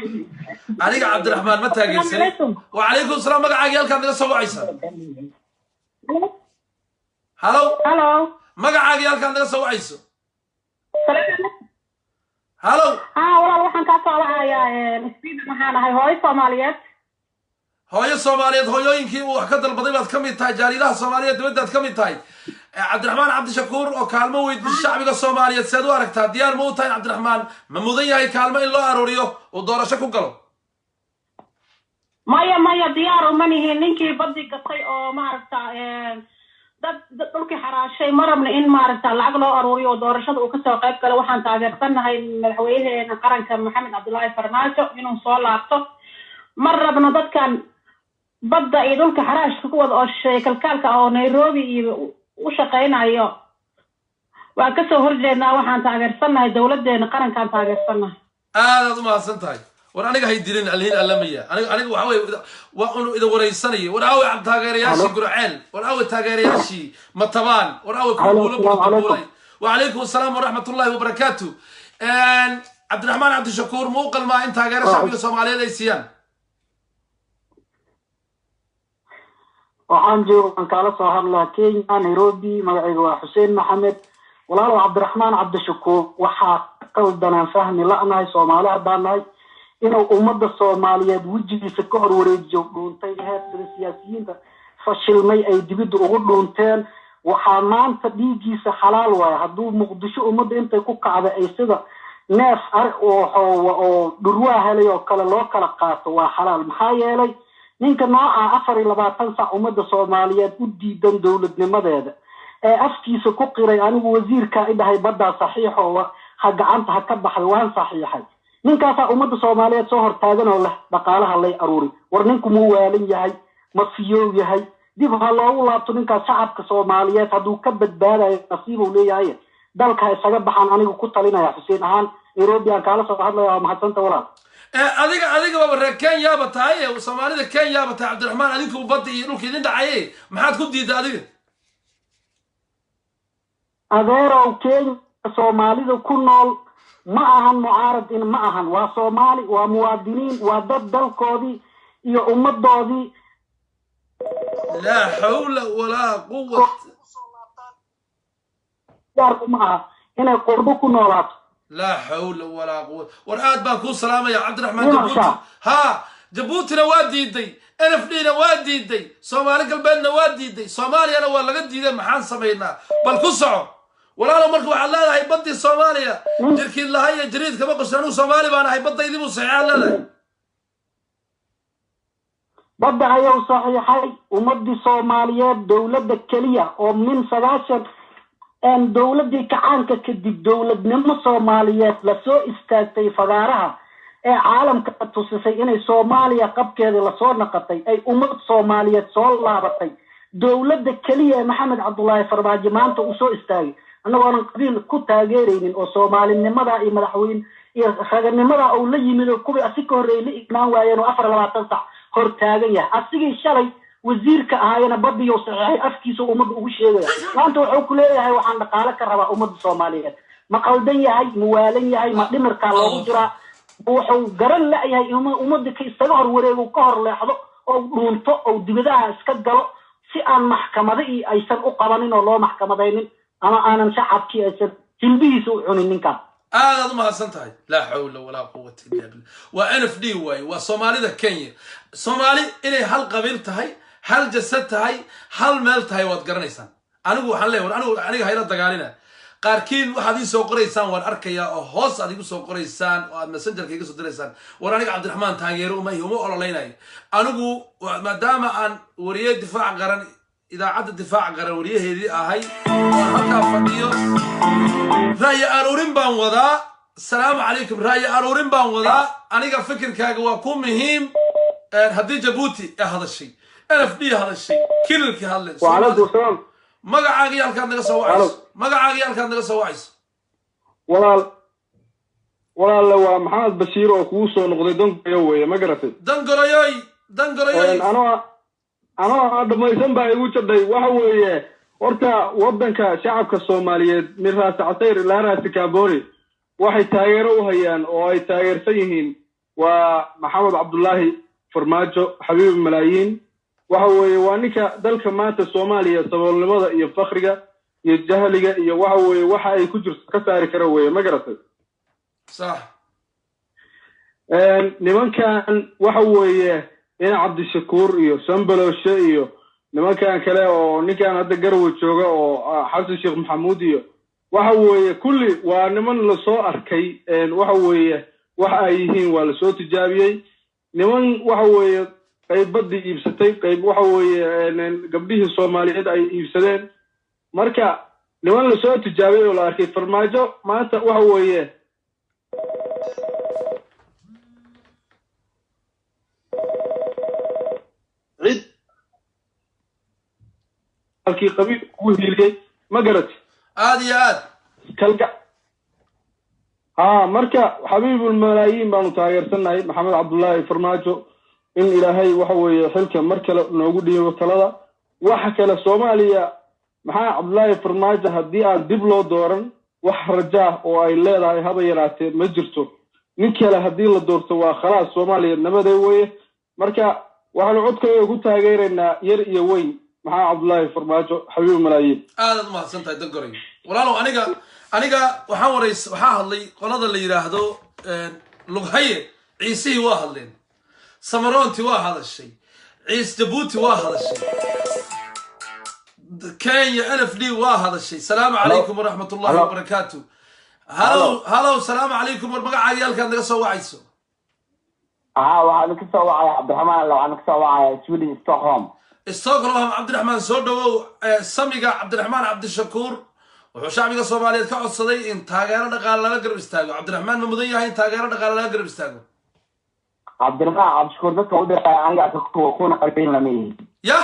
aniga Cabdiraxmaan ma taageersan wa calaykum salaam magacaaga halkan naga soo wacaysa halo magacaaga halkan naga soo wacayso halo walaal waxaan ka soo wacayaa isbiid maxaan ahay hooyo Soomaaliyeed hooyooyinkii uu wax ka dalbaday baad ka mid tahay jaaridaha Soomaaliyeed dibadda ka mid tahay Cabdiraxmaan Cabdishakuur oo kaalmo weydiin shacbiga Soomaaliyeed seed u aragtaa diyaar ma u tahay Cabdiraxmaan ma mudan yahay kaalmo in loo arooriyo oo doorasho ku galo maya diyaar uma nihiin ninkii baddi gatay oo maaragta dad dhulkii xaraashay marabna in maaragta lacag loo aruuriyo oo doorashada uu ka soo qayb galo waxaan taageersanahay madaxweynaha qaranka Maxamed Cabdullaahi Farmaajo inuu soo laabto marabna dadkan badda iyo dhulka xaraashka ku wada oo sheekalkaalka oo Nairobi iyo u shaqeynayo waa ka soo horjeednaa waxaan taageersanahay dawladeena qarankan taageersanahay aad u mahadsantahay war aniga hay dilin alhin alamiya aniga waxa way waa uu ida wareysanayo war aw taageerayaashii Gurceel war aw taageerayaashii Matabaan war aw kuulo wa alaykum asalaam wa rahmatullahi wa barakatuh Cabdiraxmaan Cabdishakuur muuqal ma in taageero shacbiga Soomaaliyeed ay siiyaan waxaan joogaan kala soo hadlaa Kenya Nairobi magacayga waa Xuseen Maxamed walaal Cabdiraxmaan Cabdishakuur waxa qaldanaan fahmi la'nahay Soomaali hadanahay inuu ummadda Soomaaliyeed wajigiisa ka hor wareejiyo dhuuntay heerka siyaasiyiinta fashilmay ay dibadda ugu dhuunteen waxa maanta dhiigiisa xalaal waay hadduu Muqdisho ummadda intay ku kacday ay sida neef oo dhurwaa helay oo kala loo kala qaato waa xalaal maxaa yeelay ninka nooca 24 saac ummadda Soomaaliyeed u diidan dawladnimadeeda ee afkiisa ku qiray anigu wasiirka idahay badda saxiix oo ha gacanta ha ka baxay waan saxiixay ninkaas ummadda Soomaaliyeed soo hortaagan oo leh dhaqaalaha lay aruuri war ninku muu waalan yahay ma fiyow yahay dib ha loogu laabto ninka shacabka Soomaaliyeed hadduu ka badbaadayo nasiib uu leeyahay dalka isaga baxan anigu ku talinaya Xuseen ahaan Nairobi aan kala soo hadlayo mahadsantahay walaal adiga baba reer Kenya ba tahay Soomaalida Kenya ba tahay Cabdiraxmaan adinku badda iyo dhulka idin dhacay maxaad ku diiday adiga adeerow Kenya Soomaalida ku nool ma ahan mucaarad in ma ahan waa Soomaali waa muwaadiniin waa dad dalkoodii iyo ummadoodii لا حول ولا قوة هنا قربكم نورات لا حول ولا قوة وراد باكو سلامة يا عبد الرحمن جبوتي ها جبوتي نوادي دي NFD نوادي دي صومالي قلبين نوادي دي صومالي أنا ولا قد دي محان سمينا بل كسعوا ولا لو مركوا على الله هاي بدي صوماليا جركي الله هاي جريد كما قصانو صومالي بانا هاي بدي دي مصيحة لا بدأ أيو صحيحي ومدي صوماليات دولة كلية ومن 19 أن دولة كعانك كدب دولة نم صوماليات لسو استاكتي فغارها أي عالم كتوسيسي إني صوماليا قب كذي لسو نقطي أي أمد صوماليات سول لابطي دولة كلية محمد عبد الله فرماجي مانتو وسو استاكي أنا وانا قبيل كتا غيرين أو صومالي نمدا إي مدحوين إي نمدا أو لي من كوبي أسيكو ريلي إقنان وايانو أفر لما تنصح hortaagan yahay asigii shalay wasiirka ahaayna badiyo saxiix afkiisa umad ugu sheegaya maanta wuxuu ku leeyahay waxaan dhaqaale ka rabaa ummadda Soomaaliyeed ma qaldan yahay muwaalan yahay ma dhimirka loogu jira wuxuu garan la'yahay ummadda ka isaga hor wareego ka hor leexdo oo dhuunto oo dibadaha iska galo si aan maxkamada aysan u qabanin oo loo maxkamadaynin ama aanan shacabkii aysan jilbihiisa u cunin ninka هذا ما سنتهي لا حول ولا قوة إلا بالله وNFD واي وصومالي ذا كينيا صومالي إلي هل قبيلتهاي هل جسدتهاي هل مالتهاي واتقرنيسان أنا أقول حلي أنا هاي الدقالينا قاركين واحد يسوق قريسان والأركيا أو هوس هذا يسوق قريسان ومسنجر كي يسوق قريسان وأنا عبد الرحمن تاجر وما يهمه ولا ليناي أنا أقول ما دام أن وريه دفاع قرن إذا عد الدفاع قرن وريه هذه هاي وهكذا فنيو رأي أرورين بان وضع السلام عليكم رأي أرورين بان وضع أنا فكر كاجوا كم مهم هدي جبوتي هذا الشيء NFD هذا الشيء كل هذا وعليكم السلام ما قاعد كان نقص واعيس ما قاعد كان نقص واعيس ولا لو محمد بشير وكوسو نقضي دنقريوي ما قرأتي دنقريوي أنا دميسان باي وجدي وحوي horta wadanka shacabka Soomaaliyeed min raas Casayr ilaa raas Kaabori waxay taageero u hayaan oo ay taageersan yihiin waa Maxamed Cabdullaahi Farmaajo xabiib malaayiin waxa weeye waa ninka dalka maanta Soomaaliya saboolnimada iyo fakhriga iyo jahliga iyo waxa weeye waxa ay ku jirto ka saari kara weeye ma garatay صح nimankan waxa weeye in Cabdishakuur iyo Sambaloshe iyo nimankan kale oo ninkan hadda garwo jooga oo Xasan Sheekh Maxamuud iyo waxa weeye kulli waa niman la soo arkay waxa weeye waxa ay yihiin waa la soo tijaabiyay niman waxa weeye qaybadii iibsatay qayb waxa weeye gabdhihii Soomaaliyeed ay iibsadeen marka niman la soo tijaabiyay oo la arkay Farmaajo maanta waxa weeye halkii qabiil ugu hiiliyay ma garat aad iyo aad kalga marka xabiibul malaayiin baanu taageersanahay Maxamed Cabdullaahi Farmaajo in ilaahay waxa weeye xilka mar kale noogu dhiibo talada waxa kale Soomaaliya Maxamed Cabdullaahi Farmaajo hadii aan dib loo dooran wax raja oo ay leedahay haba yaraatee ma jirto nin kale hadii la doorto waa khalaas Soomaaliya nabaday weeye marka waxaan codkayga ku taageereynaa yar iyo weyn maxaa Cabdullaahi Farmaajo xabiib malaayiin aad ma hadsantahay dangoray walaalow aniga waxaa hadlay qolada la yiraahdo lughaye ciisi waa hadleen samaroonti waa hadashay ciis jabuuti waa hadashay Kenya NFD waa hadashay salaamu calaykum waraxmatullaahi wabarakaatuh halo salaamu calaykum war magacaaga halkaad naga soo wacayso waxaan ka soo wacay Cabdiraxmaan waxaan ka soo wacay Sweden Stockholm Cabdiraxmaan soo dhawow samiga Cabdiraxmaan Cabdishakuur wuxuu shacbiga Soomaaliyeed ka codsaday in taageero dhaqaale laga garab istaago Cabdiraxmaan ma mudan yahay in taageero dhaqaale laga garab istaago Cabdiraxmaan Cabdishakuur dadka u diray aniga kuna qalbin lameeyay ya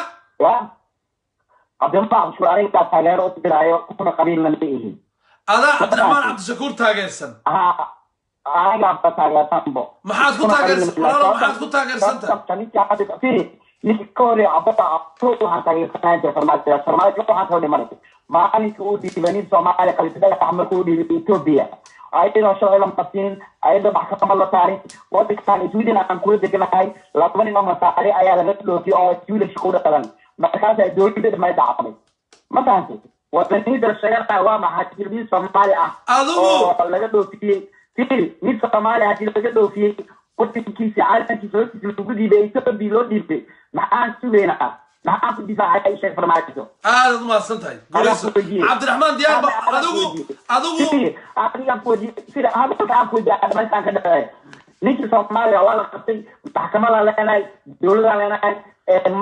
Cabdiraxmaan Cabdishakuur aniga taageero u diray kuna qalbin lameeyay ada Cabdiraxmaan Cabdishakuur taageersan aniga taageersanbo maxaad ku taageersan walaalo maxaad ku taageersantahay نكوري عبطة waxaan taageersanaa farmaajo waxaan soo dhimanay maalinka uu diiwaanid Soomaaliya qalbida xamal ku dhiibay Ethiopia ayadoo shalay la maqsin ayadoo maxkamad la saaray waddankan Sweden aan ku deganahay laba nin oo masaari ayaa laga dhoofiyay oo Sweden shaqo dhalan markaas ay dowladda ma dhacday ma tahanti waddanida shaqada waa maxaa jirbiin Soomaaliya oo laga dhoofiyay mid Soomaaliya hadii laga dhoofiyay waddankiisa caalamkiisa lagu diibay Ethiopia loo dhiibay maxaan sugeynaa maxaan ku difaacay sheekh farmaajo aad ma santahay Cabdiraxmaan diyaar adigu adiga ku sida hadda ku jaa markaan ka dhacay ninka Soomaaliya waa la qabtay maxkamada leenahay dowladda leenahay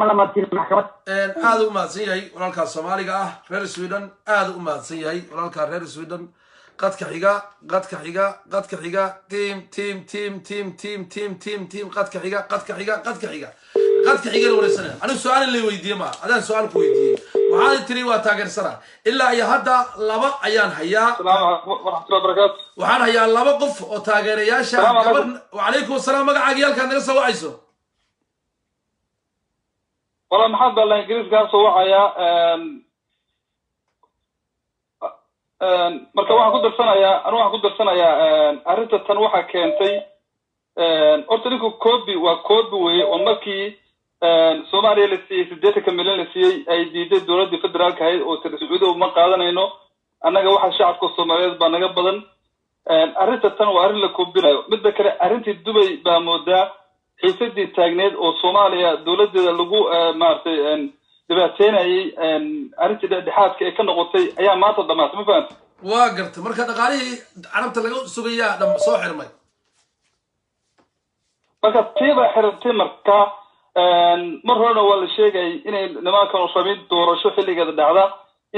ma la martin maxkamad aad u mahadsan yahay walaalka Soomaaliga ah reer Sweden aad u mahadsan yahay walaalka reer Sweden qadka xiga team qadka xiga ورسنا أنا سؤال اللي ويديه ما هذا سؤال كويديه وهذا تري وتاجرسنا إلا يا هذا لبا أيان هيا السلام عليكم ورحمة الله وبركاته وحنا هيا لبا قف وتاجر يا شاب وعليكم السلام مع عجيل كان نسوا عيسو والله محمد الله إنجليز كان سوا عيا marka waxaan ku darsanayaa arrinta tan waxa keentay horta ninku koobi waa koobi weeye oo markii Soomaaliya la siiyay 80 milyan la siiyay ay diiday dowladda federaalka ahayd oo Sacuudiga uma qaadanayno annaga waxa shacabka Soomaaliyeed baa naga badan arrinta tan waa arrin la koobinayo midda kale arrintii Dubai baa moodaa xiisadii taagneed oo Soomaaliya dowladdeeda lagu maartay dhibaateenayay arrintii dhexaadka ee ka noqotay ayaa maanta dhamaatay ma fahanti waa gartay marka dhaqaalihii carabta laga sugayaa dham soo xirmay marka tiiba xirtay marka mar horena waa la sheegay inay nimankan rabin doorasho xilligeeda dhacda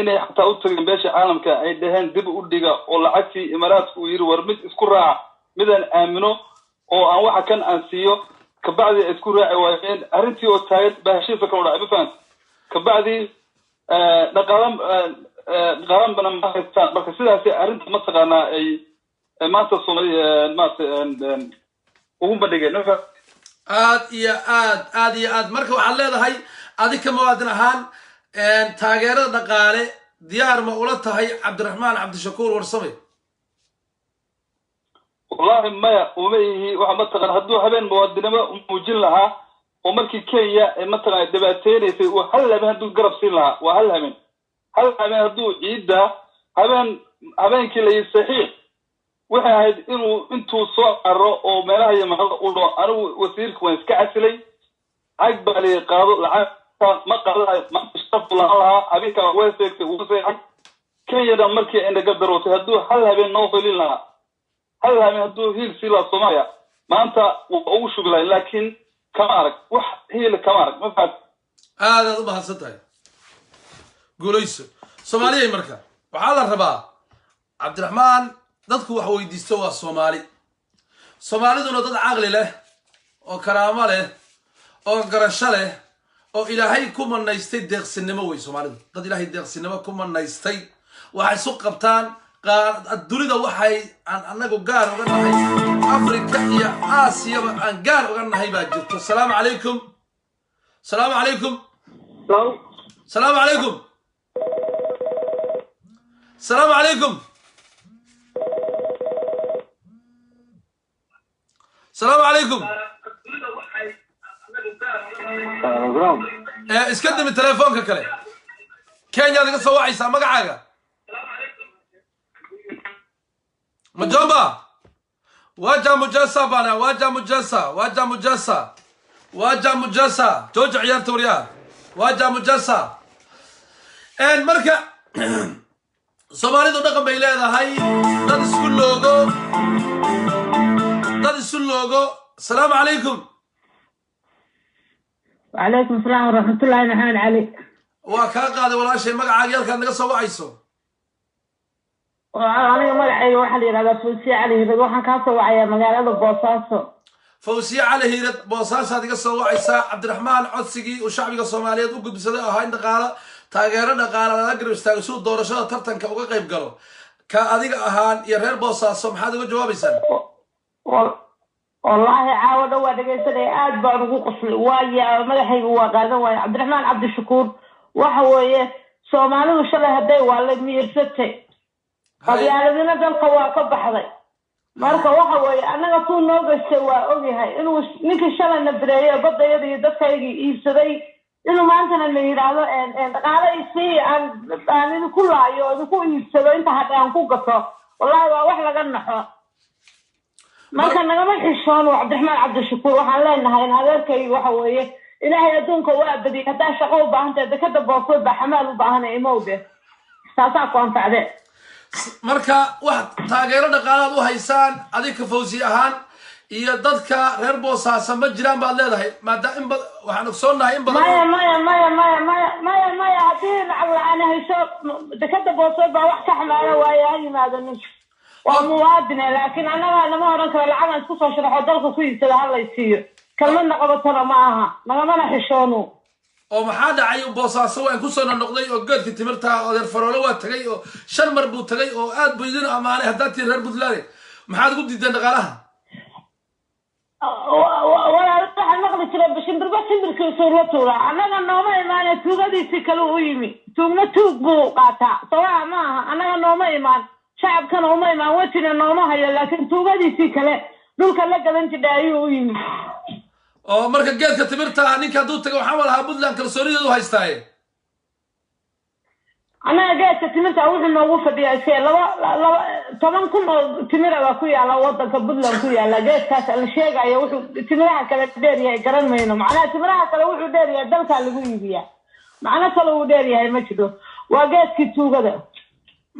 inay xataa u tageen beesha caalamka ay dhaheen dib u dhiga oo lacagtii Imaaraadku uu yiri war mid isku raac midaan aamino oo aan waxa kan aan siiyo kabacdi isku raaci waayeen arrintii oo taagad baashiisa ka dhacay ma fahanti kabacdi dhaqalan bana ma haystaan marka sidaas arrinta ma taqaanaa ay maanta Soomaaliya maanta ugu bandhigeen aad iyo aad marka waxaad leedahay adika muwaadin ahaan taageerada dhaqaale diyaar ma ula tahay Cabdiraxmaan Cabdishakuur Warsame wallahi maya uma yihi waxa ma taqaan hadduu habeen muwaadinimo muujin lahaa oo markii Kenya ay ma taqaan dhibaateenaysay oo hal habeen hadduu garab siin lahaa waa hal habeen hadduu ciida habeenkii la saxiix waxay ahayd intuu soo aro oo meelaha yimahada u dho anigu wasiirku waan iska casilay cag baa la qaado lacagta ma qaadayo ma ishtafu lahaa habeenka way seegtay uu seexay Kenya markii ay naga darootay hadduu hal habeen noo helin lahaa hal habeen hadduu hiil si la Soomaaliya maanta uu shubilay laakiin kama arag wax hiil kama arag ma faad aad u mahadsantahay guulayso Soomaaliya marka waxa la rabaa Cabdiraxmaan dadku wax weydiisto waa Soomaaliduna dad aqli leh oo karaamo leh oo garasho leh oo Ilaahay ku manaystay deeqsinimo way Soomaalidu dad Ilaahay deeqsinimo ku manaystay waxay soo qabtaan dunida waxay anagu gaar uga nahay Afrika iyo Aasiya aan gaar uga nahay baa jirto salaamu calaykum salaamu calaykum salaamu calaykum salaamu calaykum السلام عليكم اسكدم التليفون كله كينيا دغ سو وعيسا مغعاغا مجوبا واجا مجسا بانا واجا مجسا جوج عيار توريا واجا مجسا ان marka Soomaalidu dhaqan bay leedahay dad isku loogo السلام عليكم. وعليكم السلام ورحمة الله محمد علي. وكاقاد ولا شيء مقعد يلكن نقص وعيسو. أنا مقعد واحد يرى فوزية علي هيرد وحن كاسو وعيا مقالة بوصاصو. فوزية علي هيرد بوصاص هذه قصة وعيسى عبد الرحمن عدسقي وشعبي الصومالية وقد بسداء هاي نقالة تاجرنا نقالة نقرب استغسوا دورشة ترتن كوجا قيب قالوا كأذيك أهان يرهر بوصاص محد وجواب يسأل. والله عاود هو دقيسني aad baan ugu qosli waaya madaxaygu waa qaadan waaya Cabdiraxmaan Cabdi Shakuur waxa weeye Soomaalidu shalay haday waa la miirsatay qabyaaladina dalka waa ka baxday marka waxa weeye anaga tuu noo gashay waa ogyahay inuu ninkii shalay nabreeyo badayada iyo dadkayga iibsaday inuu maantana la yiraahdo dhaqaale isii aan ku laayo ku iibsado inta hadaan ku gato wallahi waa wax laga naxo marka nagama xishoon Cabdiraxmaan Cabdi Shakuur waxaan leenahay in adeerkay waxa weeye ilaahay adduunka waa badiyay hadaa shaqo u baahan tahay dekada boosoo baxamaal u baahan ay mowde saasaa ku anfacde marka wax taageero dhaqaalaad u haysaan adika fawzi ahaan iyo dadka reer Boosaaso ma jiraan baad leedahay maadaama in waxaan ogsoonahay in badan maya hadii lacag hayso dekada boosoo baa wax ka xamaala waaya yimaado ninka وموادنا لكن أنا لما أرنك العالم تكون شرح ضلك كويس هذا الله يصير كلنا قبضنا معها ما نحشونه oo maxaa dhacay Boosaaso waan ku soo noqday oo geedka timirta oo farolo waa tagay oo shan mar buu tagay oo aad buu idin amaanay hadaa tii reer Puntland maxaad ugu diideen dhaqaalaha wala waxa naqli jiray bishimbirba shimbirka soo rootula anaga nooma iimaan tuugadiisi kale u yimi tuugna tuug buu qaataa sawaa ma anaga nooma iimaan shacabkana uma iimaan wajina nooma hayo laakiin tuugadiisi kale dhulka la gadan jidaayo u yimi oo marka geedka timirta ninka haduu tago waxa walaha Puntland kalsoonideedu haystaaye ana geedka timirta wuxuu noogu fadhiyaa isee laba 10 kun oo timira ku yaala wadanka Puntland ku yaala geedkaas la sheegayo wuxuu timiraha kale dheer yahay garan mayno macnaha timiraha kale wuxuu dheer yahay dalka lagu iibiyaa macnaha kale uu dheer yahay ma jiro waa geedkii tuugada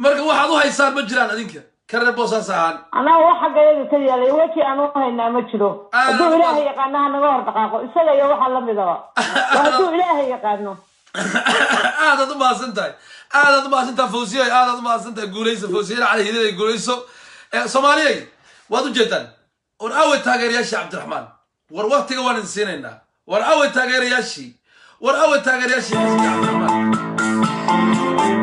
marka waxaad u haysaan ma jiraan adinka كرر بوساس عن أنا واحد جاي كذي وجهي أنا هنا ما تشرو أدو إلهي يقنا نجار دقائق إسلا يروح على مدوا وأدو إلهي يقنا هذا ضما سنتاي هذا ضما سنتا فوزية هذا ضما سنتا جوليس فوزية على هذي جوليسو سومالي وادو جدا ورأوي تاجر ياشي عبد الرحمن وروقت جوان نسينا ورأوي تاجر ياشي ورأوي تاجر ياشي عبد الرحمن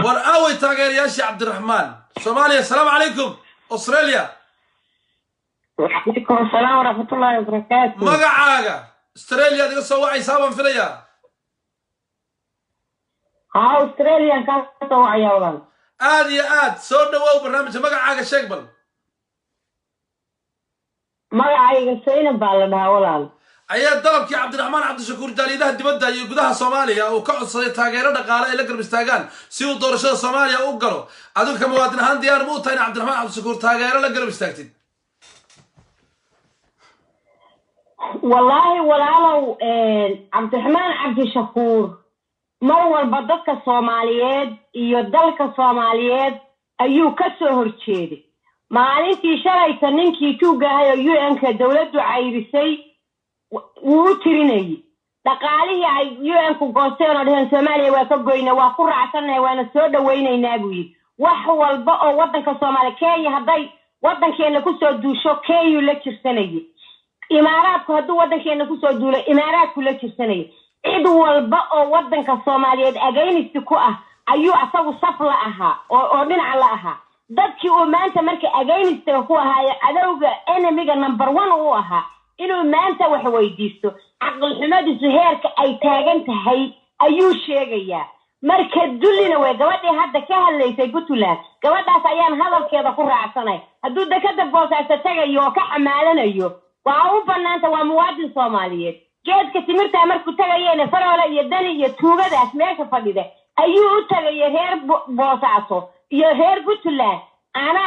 ورأوي تاجر ياشي عبد الرحمن سوماليا السلام عليكم أستراليا وعليكم السلام ورحمة الله وبركاته مقعاقة أستراليا دي سوى حسابا فيليا أستراليا كان سوى يا ولد آد سور دواو برنامج مقعاقة شيكبل مقعاقة سينا بالنا ولد أيها ضربك يا عبد الرحمن عبد الشكور داليده دبدا يقدها صوماليا وكعصي تاgeero dhaqaale ay la garb istaagaan si uu doorashada Soomaaliya u galo adoo ka muwaadin ahaan diyaar u tahay عبد الرحمن عبد الشكور taageero la garb istaagtid والله walaalow عبد الرحمن عبد الشكور mar walba dadka Soomaaliyeed iyo dalka Soomaaliyeed ayuu ka soo horjeeday maalintii shalayta ninkii tuugahay UN-ka dawladdu cayrisay wuu tirinay dhaqaalihi ay UN-ku goosteen oo dhahan Soomaaliya waa ka goyna waa ku raacsanahay waana soo dhaweynayna buu wax walba oo wadanka Soomaaliya Kenya haday wadankeena ku soo duusho Kenya la jirsanay Imaaraadku haduu wadankeena ku soo duulay Imaaraadku la jirsanay cid walba oo wadanka Soomaaliyeed agaynisi ku ah ayuu asagu saf la aha oo dhinac la aha dadkii oo maanta markii agaynisi ku ahaa adawga enemiga number 1 uu ahaa inuu maanta wax weydiisto aqal xumadiisu heerka ay taagan tahay ayuu sheegayaa marka dullina way gabadhii hadda ka hadlaysay Puntland gabadhaas ayaan hadalkeeda ku raacsanay hadduu dekada Boosaaso tagayo ka xamaalanayo waa u banaanta waa muwaadin Soomaaliyeed geedka timirta markuu tagayeen faroola iyo dani iyo tuugadaas meesha fadhida ayuu u tagay reer Boosaaso iyo reer Puntland أنا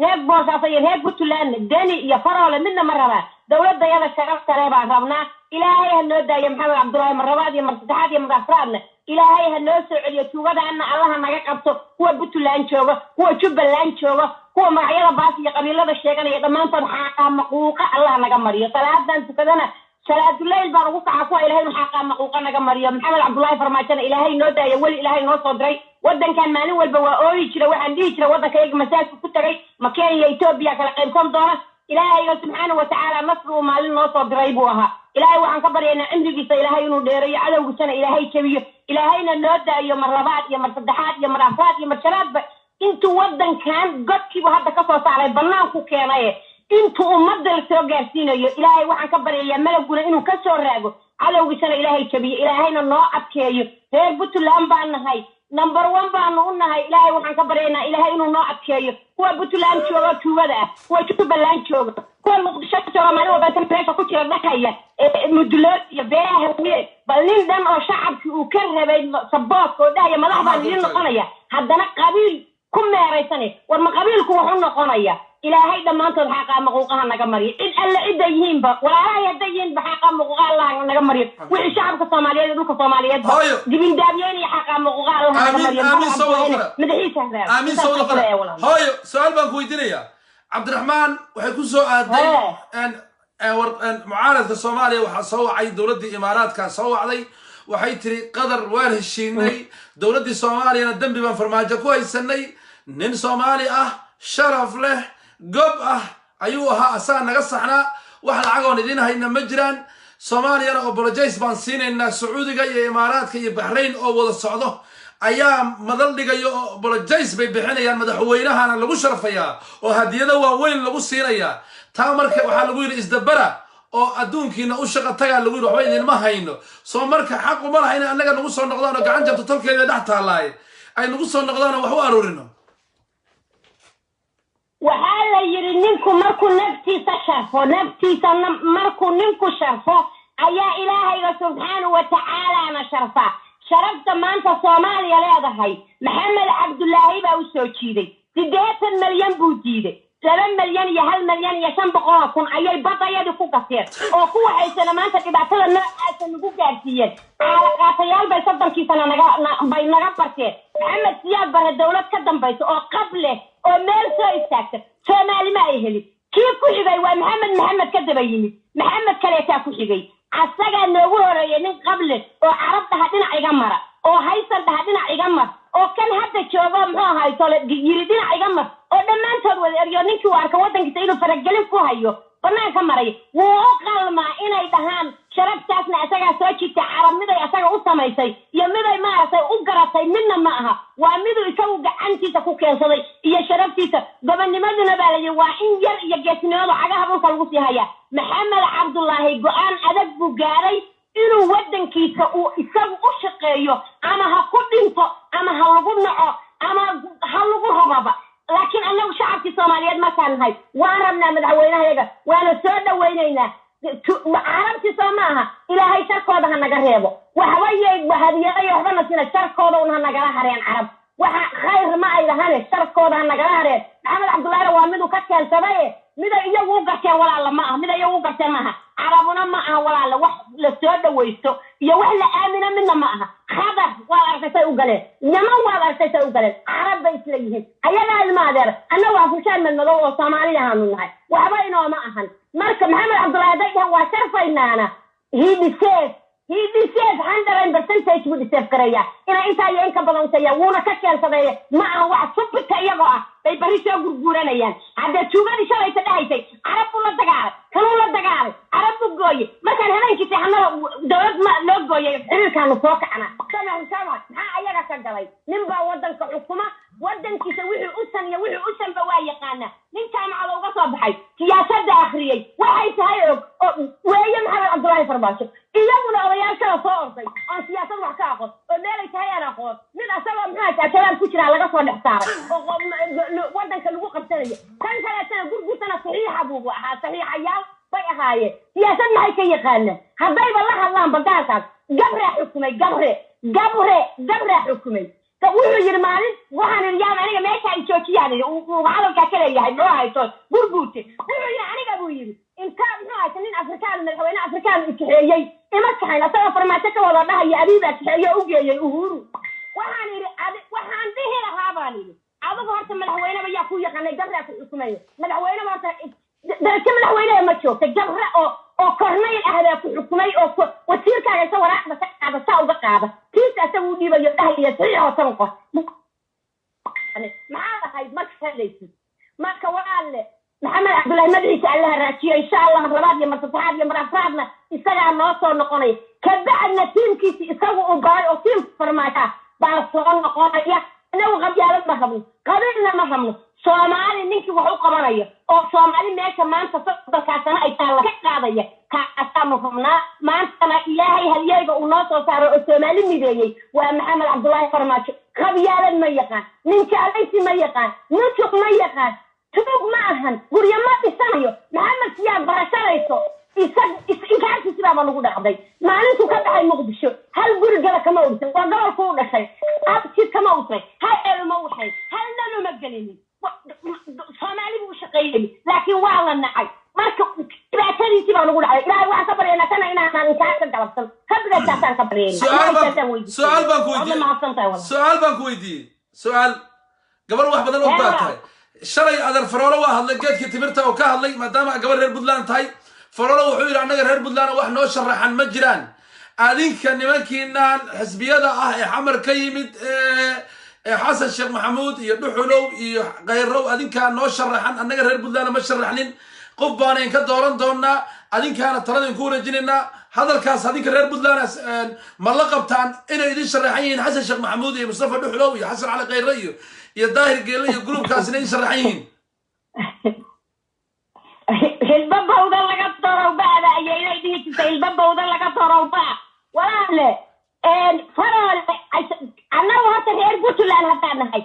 ريب بوساس يريب بتلان دني يا فرولة منا مرة دولة ديالا شغف تريبا ربنا إلهي هالنودة يا محمد عبد الله مرة يا مرتدحات يا مغفران ilaahay ha noo soo celiyo tuugadaana allaha naga qabto kuwa Puntland jooga kuwa Jubbaland jooga kuwa magacyada baas iyo qabiilada sheeganaya dhammaantood xaqaa maquuqa allaha naga mariyo salaadan tukadana salaatu leyl baan ugu kaca kuwa ilaahay xaqaa maquuqa naga mariyo maxamed cabdullaahi farmaajana ilaahay noo daayo wali ilaahay noo soo diray wadankan maalin walba waa ooyi jira waxaan dhihi jira wadankayaga masaajidka ku tagay ma Kenya Ethiopia kala qaybsan doona ilaahay subhanahu wa ta'ala nasru maalin noo soo diray buu ahaa ilaahay waxaan ka baryaynaa cimrigiisa ilaahay inuu dheereeyo cadowgiisana ilaahay jabiyo ilaahayna noo daayo mar labaad iyo mar saddexaad iyo mar afraad iyo mar shanaadba intuu wadankan godkiiba hadda ka soo saaray banaanku keenay intuu ummadda soo gaarsiinayo ilaahay waxaan ka baryayaa malaguna inuu ka soo raago cadowgiisana ilaahay jabiyo ilaahayna noo adkeeyo reer Puntland baan nahay number 1 baan u nahay ilaahay waxaan ka baryaynaa ilaahay inuu noo adkeeyo kuwa Puntland jooga tuugada ah kuwa Jubbaland jooga kuwa Muqdisho jooga maalin walba meesha ku jira dhaqaya mudulood iyo beeraha weey bal nin dhan oo shacabkii uu ka rabay saboot oo dhahaya madax baan idin noqonaya haddana qabiil ku meeraysanay war ma qabiilku wuxuu noqonaya ilaahay dhammaantood xaqaa maquuqaha naga mariyo cid alla cida yihiinba walaalay hadday yihiin xaqaa maquuqaha allah naga mariyo wixii shacabka Soomaaliyeed dhulka Soomaaliyeed dibin daabiyeen iyo xaqaa maquuqaha allah naga mariyo aamin soo wada hooyo su'aal baan ku weydiinayaa Cabdiraxmaan waxay ku soo aaday mucaaradka Soomaaliya waxa soo wacay dawladda Imaaraadka soo wacday waxay tiri qadar waan heshiinay dawladda Soomaaliyana dambi baan farmaajo ku haysanay nin Soomaali ah sharaf leh gob ah ayuu ahaa asaa naga saxnaa wax lacagoon idin hayna ma jiraan Soomaaliyana apologize baan siinayna Sacuudiga iyo Imaaraadka iyo Bahrain oo wada socdo ayaa madal dhigayo apologize bay bixinayaan madaxweynahana lagu sharfayaa oo hadiyada waaweyn lagu siinayaa taa marka waxa lagu yiri isdabara oo adduunkiina u shaqo tagaa lagu yiri waxba idin ma hayno soo marka xaq uma lahayn annaga nagu soo noqdaan oo gacan jabto talkeeda dhex taalaay ay nagu soo noqdaan wax u aroorino waxaa la yiri ninku markuu naftiisa sharfo naftiisa markuu ninku sharfo ayaa ilaahay subhanahu wa ta'ala sharfa sharafta maanta Soomaaliya leedahay maxamed cabdullaahi baa u soo jiiday 8 milyan buu diiday 2 milyan iyo 1 milyan iyo 500 kun ayay badayadu ku gaseen oo ku waxaysan maanta dhibaatada noocaas ugu gaarsiiyeen qaatayaal bay 30 sano naga barteen maxamed siyaad bare dawlad ka dambayso oo qable oo meel soo istaagtay Soomaali ma ay helin kii ku xigay waa maxamed ka daba yimid maxamed kale taa ku xigay asaga noogu horeeyay nin qable oo carabta dhinac iga mara oo haysan dhinac iga mar oo kan hadda joogo muxuu ahay tole yiri dhinac iga mar oo dhammaantood wada eriyo ninkii waarka wadankiisa inuu faragelin ku hayo banaanka maray wuu qalmaa inay dhahaan sharaftaasna asaga soo jita carabniday asaga u samaysay iyo miday maartay u garatay midna ma aha waa midu isagu gacantiisa ku keensaday iyo sharaftiisa gobanimaduna baa la waa in yar iyo geesnimadu cagaha dhulka lagu sii haya maxamed cabdullaahi go'aan adag buu gaaray inuu wadankiisa uu isagu u shaqeeyo ama ha ku dhinto ama ha lagu naco ama ha lagu rababa laakiin annagu shacabkii Soomaaliyeed ma kaan nahay waan rabnaa madaxweynahayaga waana soo dhaweynaynaa carabti Soomaha ilaahay sharkooda ha naga reebo waxba hadiyada waxba nasina sharkooda una nagala hareen carab waxa khayr ma ay lahayn sharkooda ha nagala hareen maxamed cabdullaahi waa mid uu ka keensaday mida iyagu garteen walaal ma ah mida iyagu garteen ma aha carabuna ma aha walaal wax la soo dhaweysto iyo wax la aamina midna ma aha khadar waa arkay u galeen yaman waa arkay u galeen carab bay isla yihiin ayaga ilmaadeer annagu afushaan madmadow oo Soomaaliya aanu nahay waxba inoo ma ahan marka maxamed cabdullaahi day waa sharfaynaana he deserves 100% would deserve karaya ina inta ay ka badan tahay wuuna ka keensaday ma aha wax subta iyaga ah bay bari soo gurguranayaan hadda tuugadi shalay ka dhahaysay carabku la dagaal carabku gooye markaan habeenkii saxnada dawlad ma loo gooyay xilkaanu soo kacana sama ayaga ka galay nin baa wadanka xukuma wadankiisa wixii u sanba waa yaqaana nin jaamacada uga soo baxay siyaasadda akhriyay waxay tahay weeye maxamed cabdullaahi farmaajo iyaguna odayaashada soo orday aan siyaasad wax ka aqoon oo meelay tahay aan aqoon mid asagoo maxaa tajalaan ku jira laga soo dhex saaray oo wadanka lagu qabsanayo kan kale gurgurtana saxiixa buu ahaa saxiixayaal bay ahaayeen siyaasad maxay ka yaqaanaan haddayba la hadlaan bagaalkaas gabre xukumay wuxuu yiri maalin waxaan iriyaan aniga meesha ay joojiyaan uu hadalka kale yahay loo haysto gurguute wuxuu yiri aniga buu yiri inta muxuu haysan nin Afrika afrikaan madaxweyne afrikaan kaxeeyey ima kaxayn asaga farmaajo ka wada dhahaya adiibaa kaxeeye u geeyey uhuru waxaan dhihi lahaa baan yidhi adigu horta madaxweyneba yaa ku yaqaanay gabraa ku xukumayo madaxweyneba horta darajo madaxweyneha ma joogta gabra oo kornayl ahdaa ku xukumay oo wasiirkaaga isa waraaqda ka qaada saa uga qaada kiisa asaga u dhiibayo dhahaya saxiixoo tan qof maxaa ahayd marka helaysid marka waalle maxamed cabdullaahi madaxiisa allaha raajiyo insha allah labaad iyo mar saddexaad iyo mar afraadna isagaa noo soo noqonaya kabacdna tiimkiisi isagu u galay oo tiim farmaajo baa soo noqonaya inagu qabyaalad ma rabno qabiilna ma rabno soomaali ninkii wax u qabanaya oo soomaali meesha maanta dalkaasana ay taalla ka qaadaya kaasaanu rabnaa maantana ilaahay halyeyga uu noo soo saaro oo soomaali mideeyey waa maxamed cabdullaahi farmaajo qabyaalad ma yaqaan nin jaalaysi ma yaqaan nin jug ma yaqaan tuug ma ahan guryo ma dhisanayo maxamed siyaad barasharayso inkaartiisi baaba lagu dhacday maalintuu ka dhacay muqdisho hal guri gala kama ursan waa gobolku u dhashay absid kama usray hal eeluma waxay halnanu ma gelinin soomaali buu shaqeeyey laakiin waa la nacay marka dhibaatadiisii baa lagu dhacday ilaahay waxaan ka baryaynaa kana inaanan inkaarka galabsan rabbigasaasaan ka baryaynaa su'aal baan ku weydiiyey su'aal gabar wax badan oo baa tahay shalay adeer faroolo waa hadlay geedkii timirta oo ka hadlay maadaama gabar reer puntland tahay faroolo wuxuu yidhi annaga reer puntland wax noo sharaxan ma jiraan adinka nimankiinaan xisbiyada ah ee xamar ka yimid xasan sheekh maxamuud iyo dhuxulow iyo khayrow adinkaa noo sharaxan annaga reer puntland ma sharaxnin qof baanayn ka dooran doonaa adinkaana taladin ku wareejinaynaa hadalkaas adinka reer puntland ma la qabtaan inay idin sharaxan yihiin xasan sheekh maxamuud iyo mustafa dhuxulow iyo xasan cali khayre iyo daahir geelle iyo gruubkaas inay idin sharaxan yihiin hilbabawda laga dorowbada ayay inay dhihi jirtay hilbabawda laga dorowba walaale faroole annagu horta reer puntland haddaan nahay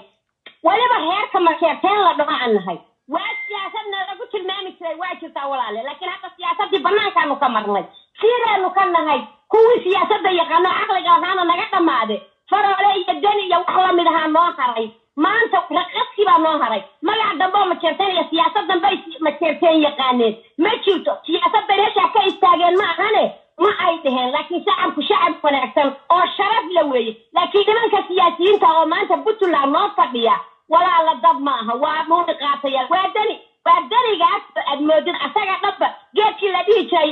weliba reerka masheerteen la dhaho aan nahay waa siyaasadna lagu tilmaami jiray waa jirtaa walaale laakiin hadda siyaasadii banaankaanu ka marnay sidaanu ka nahay kuwii siyaasadda yaqaano caqliga ahaana naga dhammaade faroole iyo deni iyo wax lamid ahaa noo haray maanta raqaskii baa noo haray magac dambe oo majeerteen iyo siyaasad dambe majeerteen yaqaaneen ma jirto siyaasad bay meeshaa ka istaageen ma ahane ma ay dheheen laakiin shacabku shacab wanaagsan oo sharaf la weeye laakiin nimanka siyaasiyiinta oo maanta puntland noo fadhiya walaala dad ma aha waa nuuni qaataya waa denigaas aad moodid asaga dhabba geedkii la dhihi jiray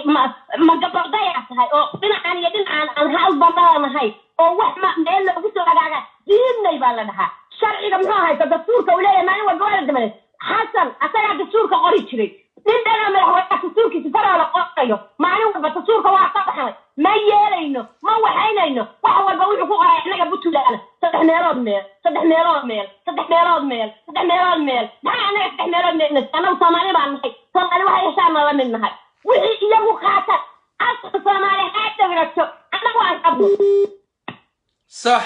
ma gabardaya tahay oo dhinacan iyo dhinacan aan hal bandalanahay oo wax meel loogu soo hagaaga diidnay baa la dhahaa sharciga muxuu haysta dastuurka uu leeyahay maalin walba waa la damane xasan asagaa dastuurka qori jiray nin dhana madaxweynaha dastuurkiisa faroola qorayo maalin walba dastuurka waa ka baxnay ma yeelayno ma waxaynayno wax walba wuxuu ku qoray innaga puntland saddex meelood meel maxaa annaga saddex meelood meel annagu soomaali baan nahay soomaali waxay heshaan nala mid nahay wixii iyagu qaata asal soomaali haa dhawrato annagu aan qabno صح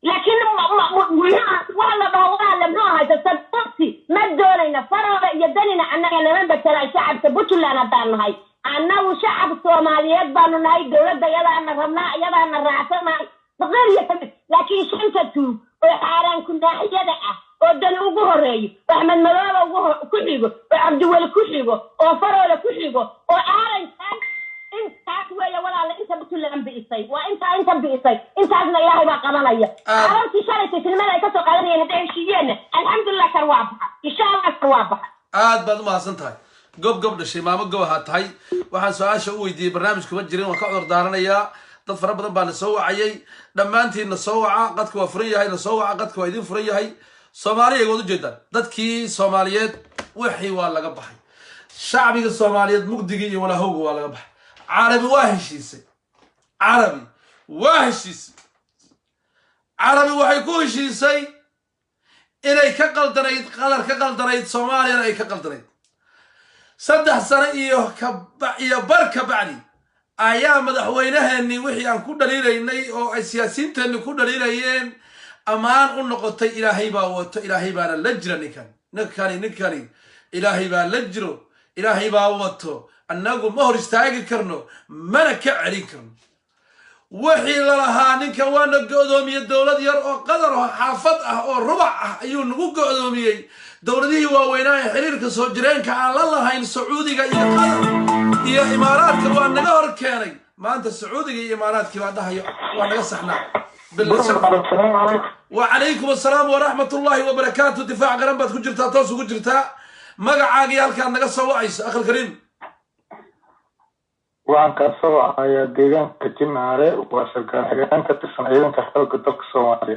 لكن والله بهواله ما هذا صدقتي ما دورينا فرض يدلنا أننا لما بترى شعب ثبوت لنا دان هاي أنه شعب الصوماليات بانو هاي دولة يلا أن رمنا يلا أن رأسنا غير يتم لكن شنتو وحارن كنا يدا ودلو جهري وأحمد ملولا كحيجو وعبد الوهاب كحيجو وفرول كحيجو وعارن كان انت ويا ولا انت بتقول لهم بإصي وانت بإصي انت عزنا إلهي ما قبليا عرفت شرطي في الملائكة وقالني هدين شيئين الحمد لله كروابها إن شاء الله كروابها بعد ما سنتهاي قب دشي ما مقب هاتهاي waxaan su'aasha u weydiiyay barnaamijku ma jirin waan ka cudur daaranayaa dad fara badan baa na soo wacayay dhammaantiinna soo waca qadku waa furan yahay na soo waca qadku waa idin furan yahay Soomaaliya ay wada jeedaan dadkii Soomaaliyeed wixii waa laga baxay shacbiga Soomaaliyeed mugdigii iyo walahowga waa laga baxay عربي واهشيسي عربي وحيكوشيسي إني كقلدنيد قدر كقلدنيد صوماليا إني كقلدنيد صدح سنة إيو بركة بعدي أيام مدحوينها إني وحي أن كل دليلين أو السياسيين تاني كل دليلين أمان النقطة إلهي باوتو إلهي بانا لجر نكاني إلهي بانا لجرو إلهي باوتو annagu ma hor istaagi karno mana ka celin karno wixii la lahaa ninkan waana go'doomiyey dowlad yar oo qadar oo xaafad ah oo rubac ah ayuu nagu go'doomiyey dowladihii waaweynaa ee xiriirka soo jireenka aan la lahayn sacuudiga iyo qatar iyo imaaraadka waa naga hor keenay maanta sacuudiga iyo imaaraadkii baa dhahayo waa naga saxnaa وعليكم السلام ورحمة الله وبركاته دفاع قرن بات كجرتا توسو كجرتا مقعاقي هالكان نغا سوعيس أخي الكريم وعن كسوع يا ديغان كجمعاري وشركان حقان كتسن عيدان كحلق الدرك الصومالي